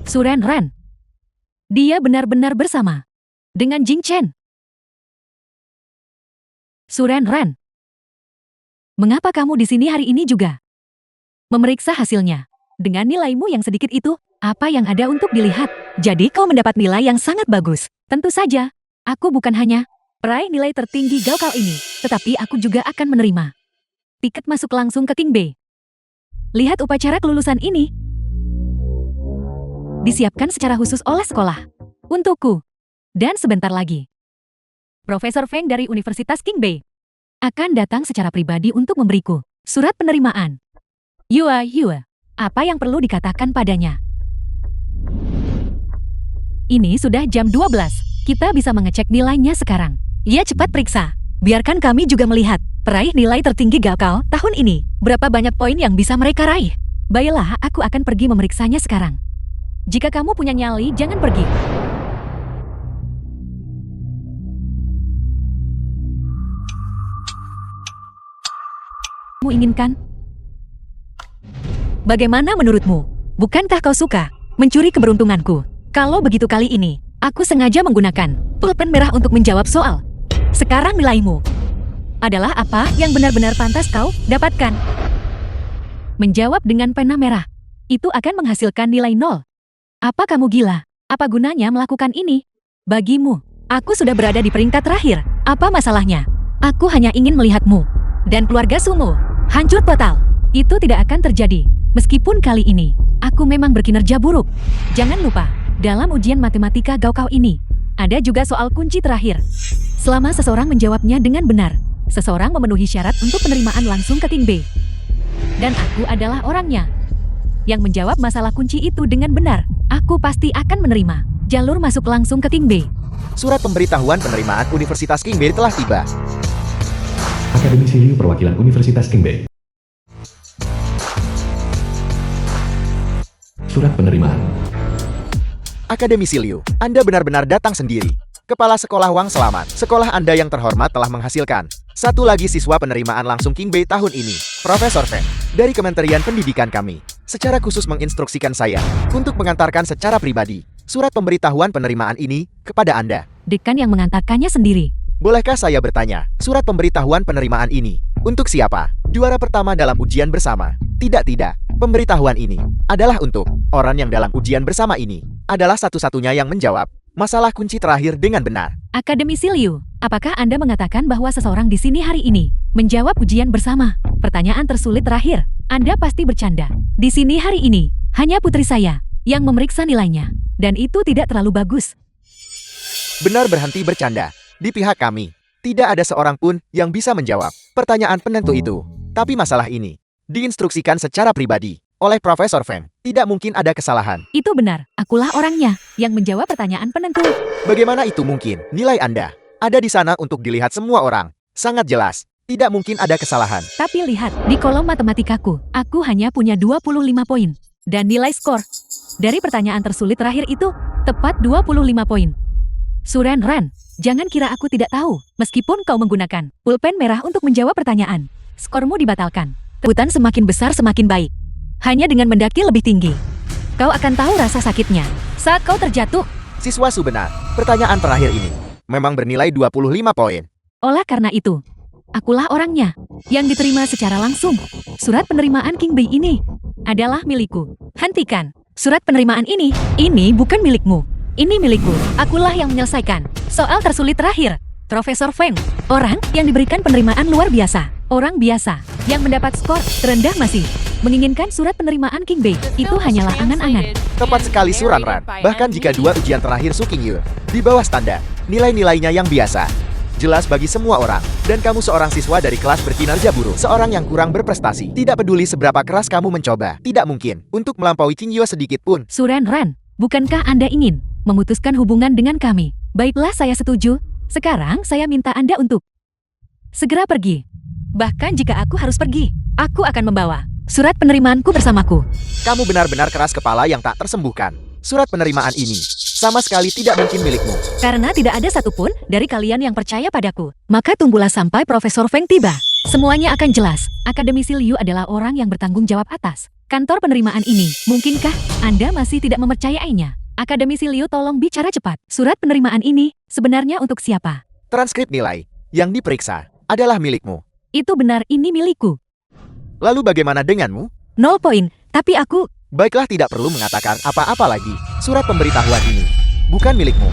Suren Ran. Dia benar-benar bersama dengan Jing Chen. Suren Ran. Mengapa kamu di sini hari ini juga? Memeriksa hasilnya. Dengan nilaimu yang sedikit itu, apa yang ada untuk dilihat? Jadi kau mendapat nilai yang sangat bagus. Tentu saja, aku bukan hanya peraih nilai tertinggi Gaokao ini, tetapi aku juga akan menerima tiket masuk langsung ke King Bay. Lihat upacara kelulusan ini. Disiapkan secara khusus oleh sekolah. Untukku. Dan sebentar lagi, Profesor Feng dari Universitas King Bay akan datang secara pribadi untuk memberiku surat penerimaan. Yue, apa yang perlu dikatakan padanya? Ini sudah jam 12. Kita bisa mengecek nilainya sekarang. Ya, cepat periksa. Biarkan kami juga melihat peraih nilai tertinggi Gaokao tahun ini. Berapa banyak poin yang bisa mereka raih? Baiklah, aku akan pergi memeriksanya sekarang. Jika kamu punya nyali, jangan pergi. Kamu inginkan? Bagaimana menurutmu? Bukankah kau suka mencuri keberuntunganku? Kalau begitu kali ini, aku sengaja menggunakan pulpen merah untuk menjawab soal. Sekarang nilaimu adalah apa yang benar-benar pantas kau dapatkan? Menjawab dengan pena merah, itu akan menghasilkan nilai 0. Apa kamu gila? Apa gunanya melakukan ini? Bagimu, aku sudah berada di peringkat terakhir. Apa masalahnya? Aku hanya ingin melihatmu dan keluarga Sumo hancur total. Itu tidak akan terjadi. Meskipun kali ini, aku memang berkinerja buruk. Jangan lupa, dalam ujian matematika Gaokao ini, ada juga soal kunci terakhir. Selama seseorang menjawabnya dengan benar, seseorang memenuhi syarat untuk penerimaan langsung ke King Bay. Dan aku adalah orangnya yang menjawab masalah kunci itu dengan benar. Aku pasti akan menerima jalur masuk langsung ke King Bay. Surat pemberitahuan penerimaan Universitas King Bay telah tiba. Akademisi Liu Perwakilan Universitas King Bay. Surat penerimaan. Akademisi Liu, Anda benar-benar datang sendiri. Kepala Sekolah Wang selamat. Sekolah Anda yang terhormat telah menghasilkan satu lagi siswa penerimaan langsung King Bay tahun ini. Profesor Feng, dari Kementerian Pendidikan kami, secara khusus menginstruksikan saya untuk mengantarkan secara pribadi surat pemberitahuan penerimaan ini kepada Anda. Dekan yang mengantarkannya sendiri. Bolehkah saya bertanya, surat pemberitahuan penerimaan ini untuk siapa? Juara pertama dalam ujian bersama? Tidak. Pemberitahuan ini adalah untuk orang yang dalam ujian bersama ini adalah satu-satunya yang menjawab Masalah kunci terakhir dengan benar. Akademisi Liu, apakah Anda mengatakan bahwa seseorang di sini hari ini menjawab ujian bersama? Pertanyaan tersulit terakhir. Anda pasti bercanda. Di sini hari ini, hanya putri saya yang memeriksa nilainya. Dan itu tidak terlalu bagus. Benar berhenti bercanda. Di pihak kami, tidak ada seorang pun yang bisa menjawab pertanyaan penentu itu. Tapi masalah ini diinstruksikan secara pribadi oleh Profesor Feng. Tidak mungkin ada kesalahan. Itu benar, akulah orangnya yang menjawab pertanyaan penentu. Bagaimana itu mungkin? Nilai Anda ada di sana untuk dilihat semua orang. Sangat jelas, tidak mungkin ada kesalahan. Tapi lihat, di kolom matematikaku, aku hanya punya 25 poin. Dan nilai skor dari pertanyaan tersulit terakhir itu tepat 25 poin. Suren Ran, jangan kira aku tidak tahu. Meskipun kau menggunakan pulpen merah untuk menjawab pertanyaan, skormu dibatalkan. Tebutan semakin besar semakin baik. Hanya dengan mendaki lebih tinggi, kau akan tahu rasa sakitnya saat kau terjatuh. Siswa Su benar, pertanyaan terakhir ini memang bernilai 25 poin. Oleh karena itu, akulah orangnya yang diterima secara langsung. Surat penerimaan King Bei ini adalah milikku. Hentikan. Surat penerimaan ini bukan milikmu. Ini milikku. Akulah yang menyelesaikan soal tersulit terakhir. Profesor Feng, orang yang diberikan penerimaan luar biasa. Orang biasa yang mendapat skor terendah masih menginginkan surat penerimaan King Bei. Itu hanyalah angan-angan. Tepat sekali Suran Ran. Bahkan jika dua ujian terakhir Su Qingyu di bawah standar, nilai-nilainya yang biasa. Jelas bagi semua orang. Dan kamu seorang siswa dari kelas berkinerja buruk. Seorang yang kurang berprestasi. Tidak peduli seberapa keras kamu mencoba. Tidak mungkin untuk melampaui Qingyu sedikit pun. Suren Ran, bukankah Anda ingin memutuskan hubungan dengan kami? Baiklah, saya setuju. Sekarang saya minta Anda untuk segera pergi. Bahkan jika aku harus pergi, aku akan membawa surat penerimaanku bersamaku. Kamu benar-benar keras kepala yang tak tersembuhkan. Surat penerimaan ini sama sekali tidak mungkin milikmu. Karena tidak ada satupun dari kalian yang percaya padaku. Maka tunggulah sampai Profesor Feng tiba. Semuanya akan jelas. Akademisi Liu adalah orang yang bertanggung jawab atas kantor penerimaan ini. Mungkinkah Anda masih tidak mempercayainya? Akademisi Liu, tolong bicara cepat. Surat penerimaan ini sebenarnya untuk siapa? Transkrip nilai yang diperiksa adalah milikmu. Itu benar, ini milikku. Lalu bagaimana denganmu? 0 poin, tapi aku... Baiklah, tidak perlu mengatakan apa-apa lagi. Surat pemberitahuan ini bukan milikmu.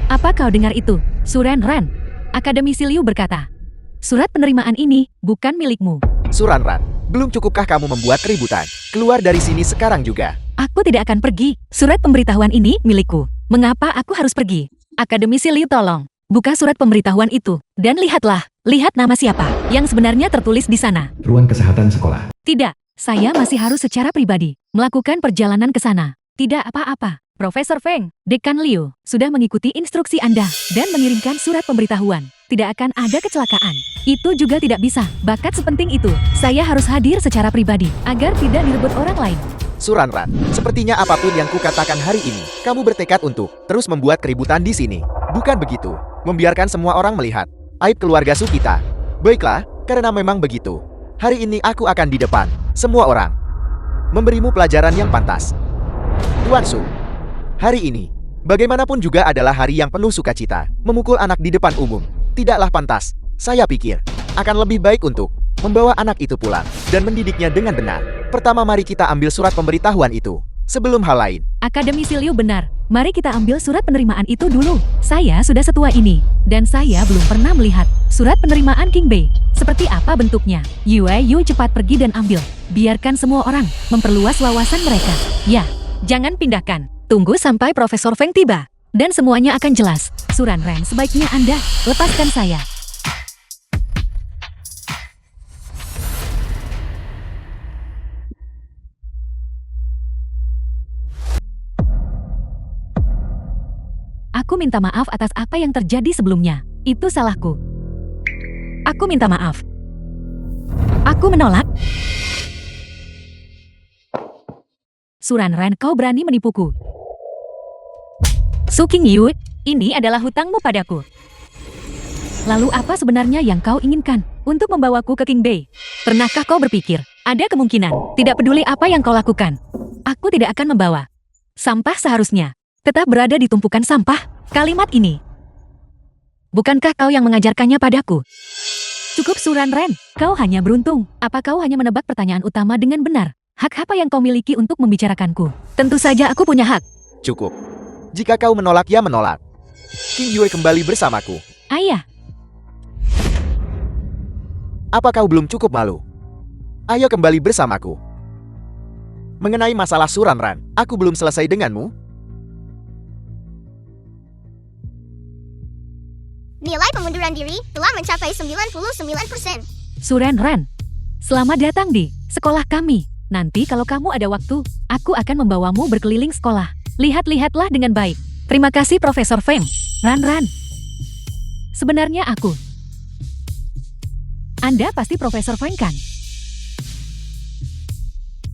Apa kau dengar itu, Suren Ran? Akademisi Liu berkata, surat penerimaan ini bukan milikmu. Suran Ran, belum cukupkah kamu membuat keributan? Keluar dari sini sekarang juga. Aku tidak akan pergi. Surat pemberitahuan ini milikku. Mengapa aku harus pergi? Akademisi Liu, tolong buka surat pemberitahuan itu dan lihatlah. Lihat nama siapa yang sebenarnya tertulis di sana. Ruang kesehatan sekolah. Tidak, saya masih harus secara pribadi melakukan perjalanan ke sana. Tidak apa-apa. Profesor Feng, Dekan Liu, sudah mengikuti instruksi Anda dan mengirimkan surat pemberitahuan. Tidak akan ada kecelakaan. Itu juga tidak bisa. Bakat sepenting itu, saya harus hadir secara pribadi agar tidak direbut orang lain. Suran Ran, sepertinya apapun yang kukatakan hari ini, kamu bertekad untuk terus membuat keributan di sini. Bukan begitu, membiarkan semua orang melihat aib keluarga Su kita. Baiklah, karena memang begitu. Hari ini aku akan di depan semua orang memberimu pelajaran yang pantas. Tuan Su, hari ini bagaimanapun juga adalah hari yang penuh sukacita. Memukul anak di depan umum tidaklah pantas. Saya pikir akan lebih baik untuk membawa anak itu pulang dan mendidiknya dengan benar. Pertama, mari kita ambil surat pemberitahuan itu sebelum hal lain. Akademisi Liu benar. Mari kita ambil surat penerimaan itu dulu. Saya sudah setua ini dan saya belum pernah melihat surat penerimaan King Bei. Seperti apa bentuknya? Yu cepat pergi dan ambil. Biarkan semua orang memperluas wawasan mereka. Ya, jangan pindahkan. Tunggu sampai Profesor Feng tiba dan semuanya akan jelas. Suran Ran, sebaiknya Anda lepaskan saya. Aku minta maaf atas apa yang terjadi sebelumnya. Itu salahku. Aku minta maaf. Aku menolak. Suran Ran, kau berani menipuku. Su Qingyu, ini adalah hutangmu padaku. Lalu apa sebenarnya yang kau inginkan untuk membawaku ke King Bei? Pernahkah kau berpikir, ada kemungkinan, tidak peduli apa yang kau lakukan, aku tidak akan membawa sampah seharusnya tetap berada di tumpukan sampah? Kalimat ini, bukankah kau yang mengajarkannya padaku? Cukup Suran Ran, kau hanya beruntung. Apa kau hanya menebak pertanyaan utama dengan benar? Hak apa yang kau miliki untuk membicarakanku? Tentu saja aku punya hak. Cukup. Jika kau menolak, ya menolak. King Yue kembali bersamaku. Ayah, Apa kau belum cukup malu? Ayo kembali bersamaku. Mengenai masalah Suranran, aku belum selesai denganmu. Nilai pengunduran diri telah mencapai 99%. Suranran. Selamat datang di sekolah kami. Nanti kalau kamu ada waktu, aku akan membawamu berkeliling sekolah. Lihat-lihatlah dengan baik. Terima kasih Profesor Feng. Ran. Sebenarnya aku. Anda pasti Profesor Feng kan?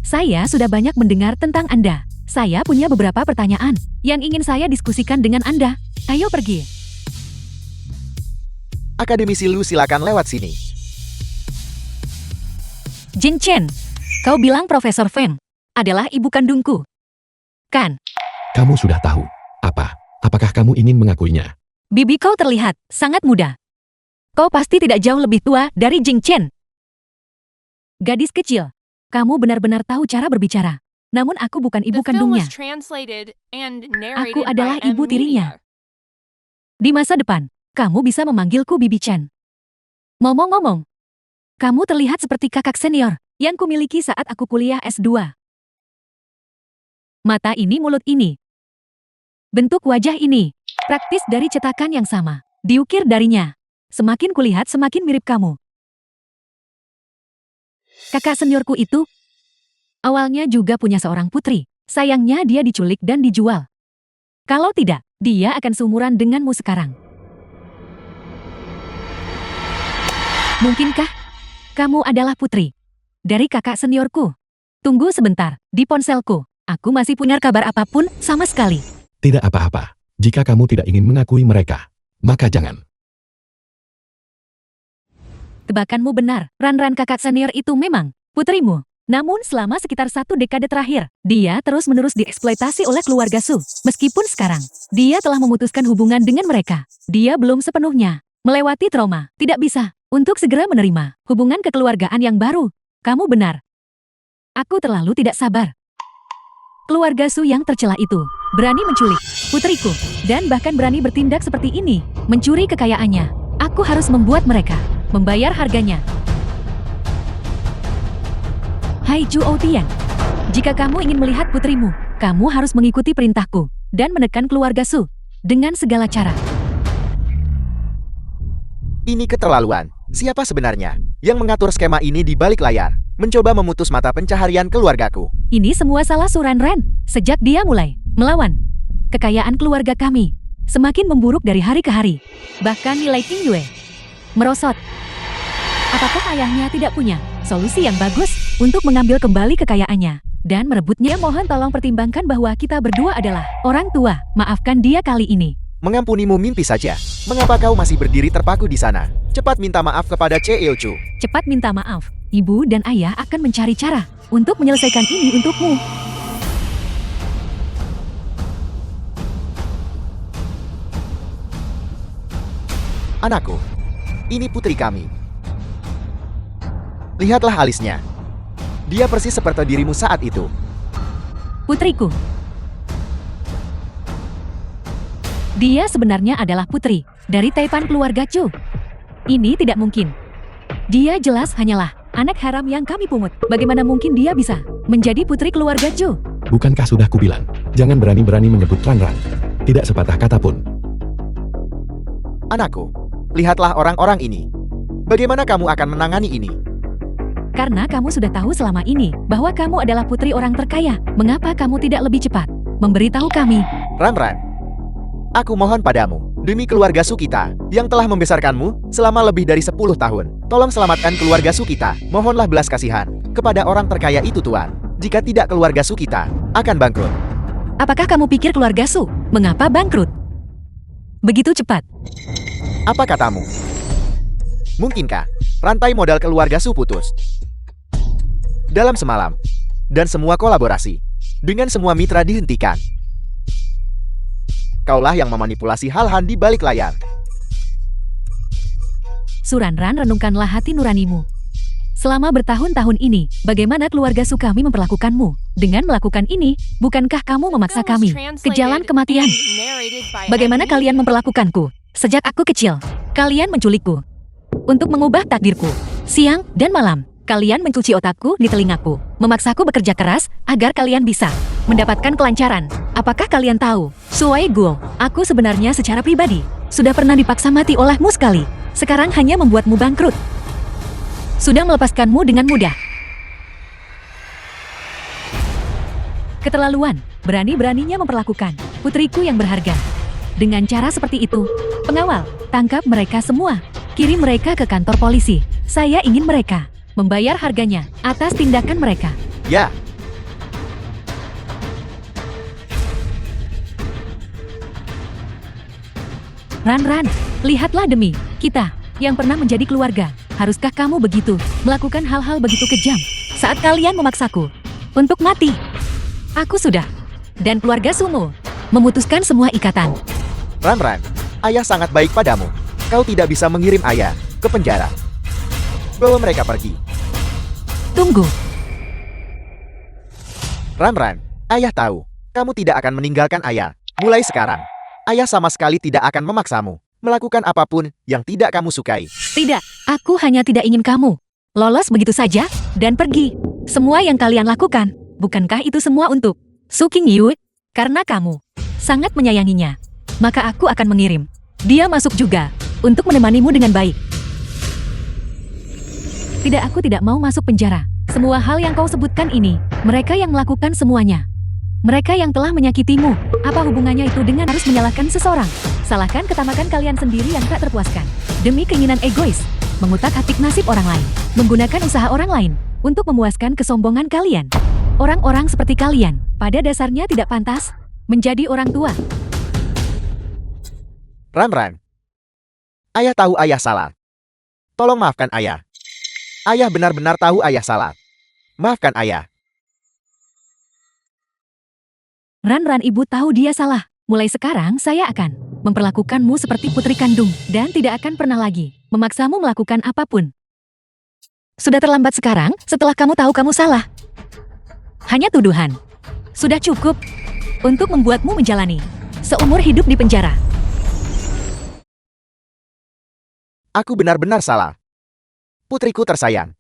Saya sudah banyak mendengar tentang Anda. Saya punya beberapa pertanyaan yang ingin saya diskusikan dengan Anda. Ayo pergi. Akademisi Lu, silakan lewat sini. Jing Chen, kau bilang Profesor Feng adalah ibu kandungku. Kan? Kamu sudah tahu. Apakah kamu ingin mengakuinya? Bibi kau terlihat sangat muda. Kau pasti tidak jauh lebih tua dari Jing Chen. Gadis kecil, kamu benar-benar tahu cara berbicara. Namun aku bukan ibu The film kandungnya. was translated and Aku narrated adalah by ibu M. tirinya. Media. Di masa depan, kamu bisa memanggilku Bibi Chen. Ngomong-ngomong, kamu terlihat seperti kakak senior yang kumiliki saat aku kuliah S2. Mata ini, mulut ini. Bentuk wajah ini, praktis dari cetakan yang sama. Diukir darinya. Semakin kulihat semakin mirip kamu. Kakak seniorku itu awalnya juga punya seorang putri. Sayangnya dia diculik dan dijual. Kalau tidak, dia akan seumuran denganmu sekarang. Mungkinkah kamu adalah putri dari kakak seniorku? Tunggu sebentar, di ponselku. Aku masih punya kabar apapun sama sekali. Tidak apa-apa. Jika kamu tidak ingin mengakui mereka, maka jangan. Tebakanmu benar, Ran kakak senior itu memang putrimu. Namun selama sekitar 1 dekade terakhir, dia terus-menerus dieksploitasi oleh keluarga Su. Meskipun sekarang, dia telah memutuskan hubungan dengan mereka. Dia belum sepenuhnya melewati trauma, tidak bisa untuk segera menerima hubungan kekeluargaan yang baru. Kamu benar. Aku terlalu tidak sabar. Keluarga Su yang tercela itu berani menculik putriku dan bahkan berani bertindak seperti ini, mencuri kekayaannya. Aku harus membuat mereka membayar harganya. Hai Zhu Outian, jika kamu ingin melihat putrimu, kamu harus mengikuti perintahku dan menekan keluarga Su dengan segala cara. Ini keterlaluan. Siapa sebenarnya yang mengatur skema ini di balik layar? Mencoba memutus mata pencaharian keluargaku. Ini Ini semua salah Suranran. Sejak dia mulai melawan kekayaan keluarga kami, semakin memburuk dari hari ke hari. Bahkan nilai King Yue merosot. Apakah ayahnya tidak punya solusi yang bagus untuk mengambil kembali kekayaannya dan merebutnya? Mohon tolong pertimbangkan bahwa kita berdua adalah orang tua. Maafkan dia kali ini. Mengampunimu mimpi saja. Mengapa kau masih berdiri terpaku di sana? Cepat minta maaf kepada Cheo Chu. Cepat minta maaf. Ibu dan ayah akan mencari cara untuk menyelesaikan ini untukmu. Anakku, ini putri kami. Lihatlah alisnya. Dia persis seperti dirimu saat itu. Putriku. Dia sebenarnya adalah putri dari Taipan keluarga Chu. Ini tidak mungkin. Dia jelas hanyalah anak haram yang kami pungut. Bagaimana mungkin dia bisa menjadi putri keluarga Chu? Bukankah sudah kubilang, jangan berani-berani menyebut Ran. Tidak sepatah kata pun. Anakku, lihatlah orang-orang ini. Bagaimana kamu akan menangani ini? Karena kamu sudah tahu selama ini bahwa kamu adalah putri orang terkaya. Mengapa kamu tidak lebih cepat memberitahu kami? Ran, aku mohon padamu, demi keluarga Sukita yang telah membesarkanmu selama lebih dari 10 tahun. Tolong selamatkan keluarga Sukita. Mohonlah belas kasihan kepada orang terkaya itu, Tuan. Jika tidak, keluarga Sukita akan bangkrut. Apakah kamu pikir keluarga Su mengapa bangkrut begitu cepat? Apa katamu? Mungkinkah rantai modal keluarga Su putus dalam semalam dan semua kolaborasi dengan semua mitra dihentikan? Kaulah yang memanipulasi hal-hal di balik layar. Suranran, renungkanlah hati nuranimu. Selama bertahun-tahun ini, bagaimana keluarga Sukami memperlakukanmu? Dengan melakukan ini, bukankah kamu memaksa Film was kami ke jalan translated kematian? and narrated by Bagaimana M. kalian Media. memperlakukanku? Sejak aku kecil, kalian menculikku. Untuk mengubah takdirku. Siang dan malam, kalian mencuci otakku di telingaku. Memaksaku bekerja keras agar kalian bisa mendapatkan kelancaran. Apakah kalian tahu, Suai Gul, aku sebenarnya secara pribadi sudah pernah dipaksa mati olehmu sekali. Sekarang hanya membuatmu bangkrut. Sudah melepaskanmu dengan mudah. Keterlaluan, berani-beraninya memperlakukan putriku yang berharga. Dengan cara seperti itu, pengawal, tangkap mereka semua. Kirim mereka ke kantor polisi. Saya ingin mereka membayar harganya atas tindakan mereka. Ya, Ran, lihatlah demi kita yang pernah menjadi keluarga. Haruskah kamu begitu melakukan hal-hal begitu kejam saat kalian memaksaku untuk mati? Aku sudah dan keluarga Sumo memutuskan semua ikatan. Ran, ayah sangat baik padamu. Kau tidak bisa mengirim ayah ke penjara. Bawa mereka pergi. Tunggu, Ran, ayah tahu, kamu tidak akan meninggalkan ayah. Mulai sekarang, ayah sama sekali tidak akan memaksamu melakukan apapun yang tidak kamu sukai. tidak. Aku hanya tidak ingin kamu lolos begitu saja dan pergi. Semua yang kalian lakukan, bukankah itu semua untuk Su Qingyu? Karena kamu sangat menyayanginya, maka aku akan mengirim dia masuk juga untuk menemanimu dengan baik. Tidak, aku tidak mau masuk penjara. Semua hal yang kau sebutkan ini, mereka yang melakukan semuanya. Mereka yang telah menyakitimu. Apa hubungannya itu dengan harus menyalahkan seseorang? Salahkan ketamakan kalian sendiri yang tak terpuaskan. Demi keinginan egois, mengutak-atik nasib orang lain, menggunakan usaha orang lain untuk memuaskan kesombongan kalian. Orang-orang seperti kalian, pada dasarnya tidak pantas menjadi orang tua. Ran, ayah tahu ayah salah. Tolong maafkan ayah. Ayah benar-benar tahu ayah salah. Maafkan ayah. Ran, ibu tahu dia salah. Mulai sekarang saya akan memperlakukanmu seperti putri kandung dan tidak akan pernah lagi memaksamu melakukan apapun. Sudah terlambat sekarang setelah kamu tahu kamu salah. Hanya tuduhan. Sudah cukup untuk membuatmu menjalani seumur hidup di penjara. Aku benar-benar salah. Putriku tersayang.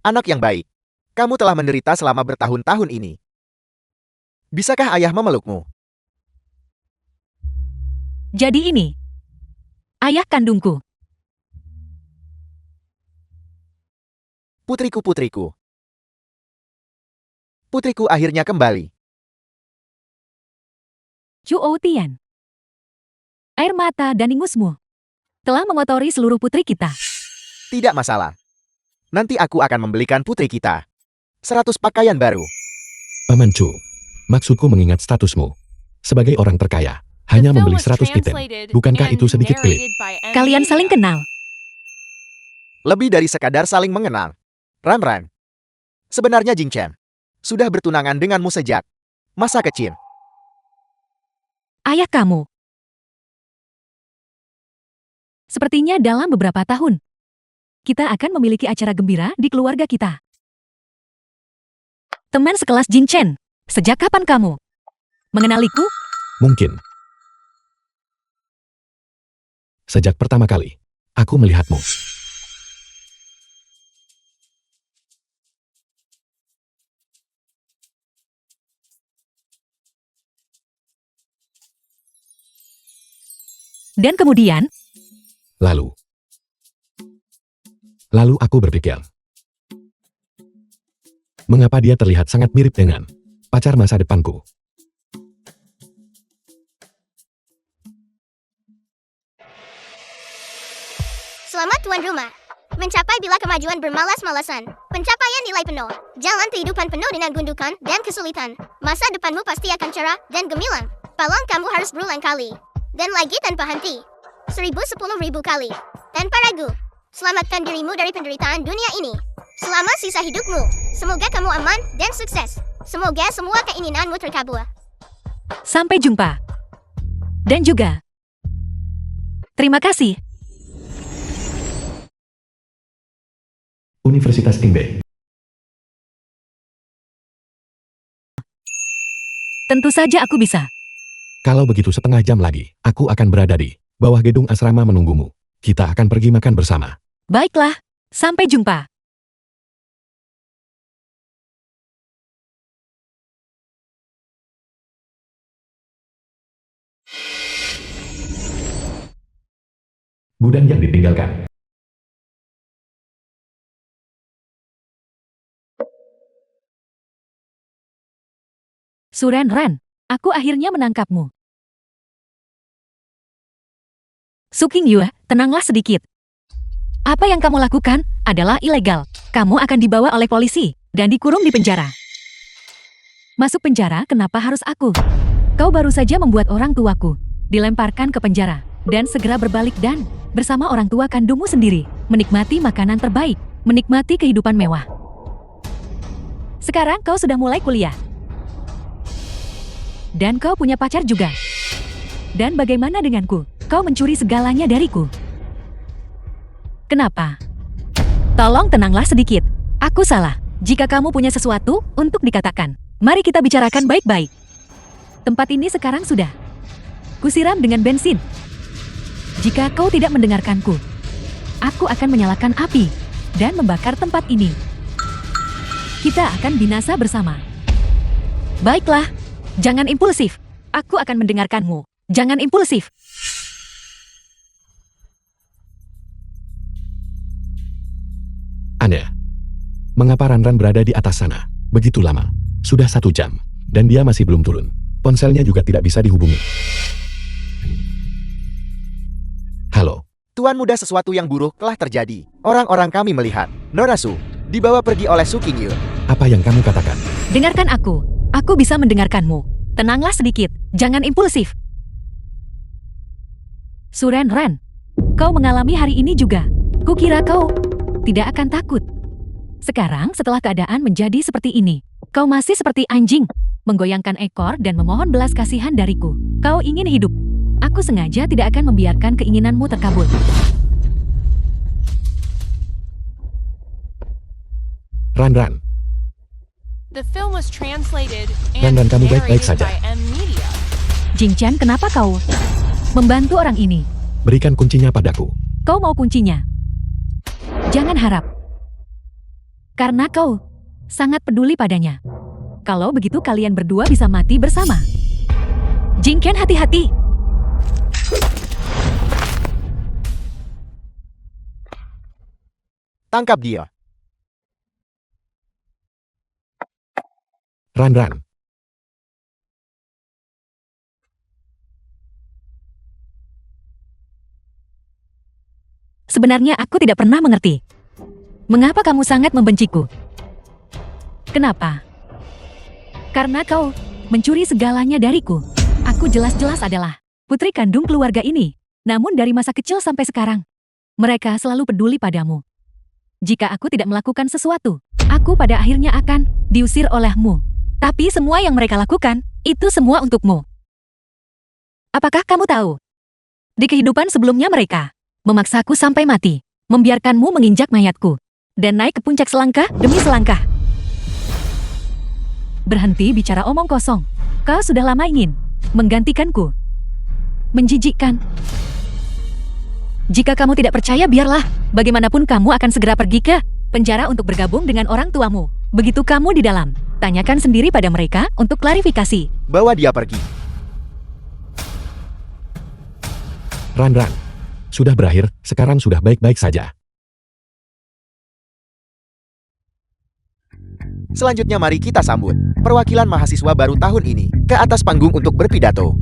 Anak yang baik, kamu telah menderita selama bertahun-tahun ini. Bisakah ayah memelukmu? Jadi ini, ayah kandungku. Putriku. Putriku akhirnya kembali. Chu Tian. Air mata dan ingusmu telah mengotori seluruh putri kita. Tidak masalah. Nanti aku akan membelikan putri kita 100 pakaian baru. Paman Chu, maksudku mengingat statusmu. Sebagai orang terkaya, hanya The film membeli was 100 item. translated Bukankah and itu sedikit pelit? narrated by M. Kalian saling Media. kenal. Lebih dari sekadar saling mengenal. Ran. Sebenarnya Jing Chen sudah bertunangan denganmu sejak masa kecil. Ayah kamu. Sepertinya dalam beberapa tahun, kita akan memiliki acara gembira di keluarga kita. Teman sekelas Jing Chen, sejak kapan kamu mengenaliku? Mungkin. Sejak pertama kali, aku melihatmu. Dan kemudian, Lalu aku berpikir, mengapa dia terlihat sangat mirip dengan pacar masa depanku? Selamat tuan rumah. Mencapai bila kemajuan bermalas-malasan. Pencapaian nilai penuh. Jalan kehidupan penuh dengan gundukan dan kesulitan. Masa depanmu pasti akan cerah dan gemilang. Palang kamu harus berulang kali. Dan lagi tanpa henti. 1010.000 kali. Tanpa ragu. Selamatkan dirimu dari penderitaan dunia ini. Selama sisa hidupmu. Semoga kamu aman dan sukses. Semoga semua keinginanmu terkabul. sampai jumpa. Dan juga, Terima kasih. Universitas King-Be. Tentu saja aku bisa. Kalau begitu setengah jam lagi, aku akan berada di bawah gedung asrama menunggumu. Kita akan pergi makan bersama. Baiklah, sampai jumpa. Gudang yang ditinggalkan. Suren Ran, aku akhirnya menangkapmu. Suking Yue, tenanglah sedikit. Apa yang kamu lakukan adalah ilegal. Kamu akan dibawa oleh polisi dan dikurung di penjara. Masuk penjara, kenapa harus aku? Kau baru saja membuat orang tuaku dilemparkan ke penjara dan segera berbalik dan bersama orang tua kandungmu sendiri menikmati makanan terbaik, menikmati kehidupan mewah. Sekarang kau sudah mulai kuliah. Dan kau punya pacar juga. Dan bagaimana denganku? Kau mencuri segalanya dariku. Kenapa? Tolong tenanglah sedikit. Aku salah. Jika kamu punya sesuatu untuk dikatakan, mari kita bicarakan baik-baik. Tempat ini sekarang sudah kusiram dengan bensin. Jika kau tidak mendengarkanku, aku akan menyalakan api dan membakar tempat ini. Kita akan binasa bersama. Baiklah, jangan impulsif. Aku akan mendengarkanmu. Jangan impulsif. Aneh. Mengapa Ranran berada di atas sana begitu lama? Sudah 1 jam. Dan dia masih belum turun. Ponselnya juga tidak bisa dihubungi. Halo. Tuan muda, sesuatu yang buruk telah terjadi. Orang-orang kami melihat Norasu dibawa pergi oleh Suking Yue. Apa yang kamu katakan? Dengarkan aku. Aku bisa mendengarkanmu. Tenanglah sedikit. Jangan impulsif. Suren Ran, kau mengalami hari ini juga. Kukira kau tidak akan takut. Sekarang setelah keadaan menjadi seperti ini, kau masih seperti anjing, menggoyangkan ekor dan memohon belas kasihan dariku. Kau ingin hidup. Aku sengaja tidak akan membiarkan keinginanmu terkabul. Ranran. The film was translated Dan and kamu baik-baik narrated saja. by M Media. Jing Chen, kenapa kau membantu orang ini? Berikan kuncinya padaku. Kau mau kuncinya? Jangan harap. Karena kau sangat peduli padanya. Kalau begitu kalian berdua bisa mati bersama. Jing Chen, hati-hati. Tangkap dia. Ranran. Sebenarnya aku tidak pernah mengerti. Mengapa kamu sangat membenciku? Kenapa? Karena kau mencuri segalanya dariku. Aku jelas-jelas adalah putri kandung keluarga ini. Namun dari masa kecil sampai sekarang, mereka selalu peduli padamu. Jika aku tidak melakukan sesuatu, aku pada akhirnya akan diusir olehmu. Tapi semua yang mereka lakukan, itu semua untukmu. Apakah kamu tahu? Di kehidupan sebelumnya mereka memaksaku sampai mati, membiarkanmu menginjak mayatku, dan naik ke puncak selangkah demi selangkah. Berhenti bicara omong kosong. Kau sudah lama ingin menggantikanku. Menjijikkan. Jika kamu tidak percaya, biarlah. Bagaimanapun kamu akan segera pergi ke penjara untuk bergabung dengan orang tuamu. Begitu kamu di dalam, tanyakan sendiri pada mereka untuk klarifikasi. Bawa dia pergi. Ranran. Sudah berakhir, sekarang sudah baik-baik saja. Selanjutnya mari kita sambut perwakilan mahasiswa baru tahun ini ke atas panggung untuk berpidato.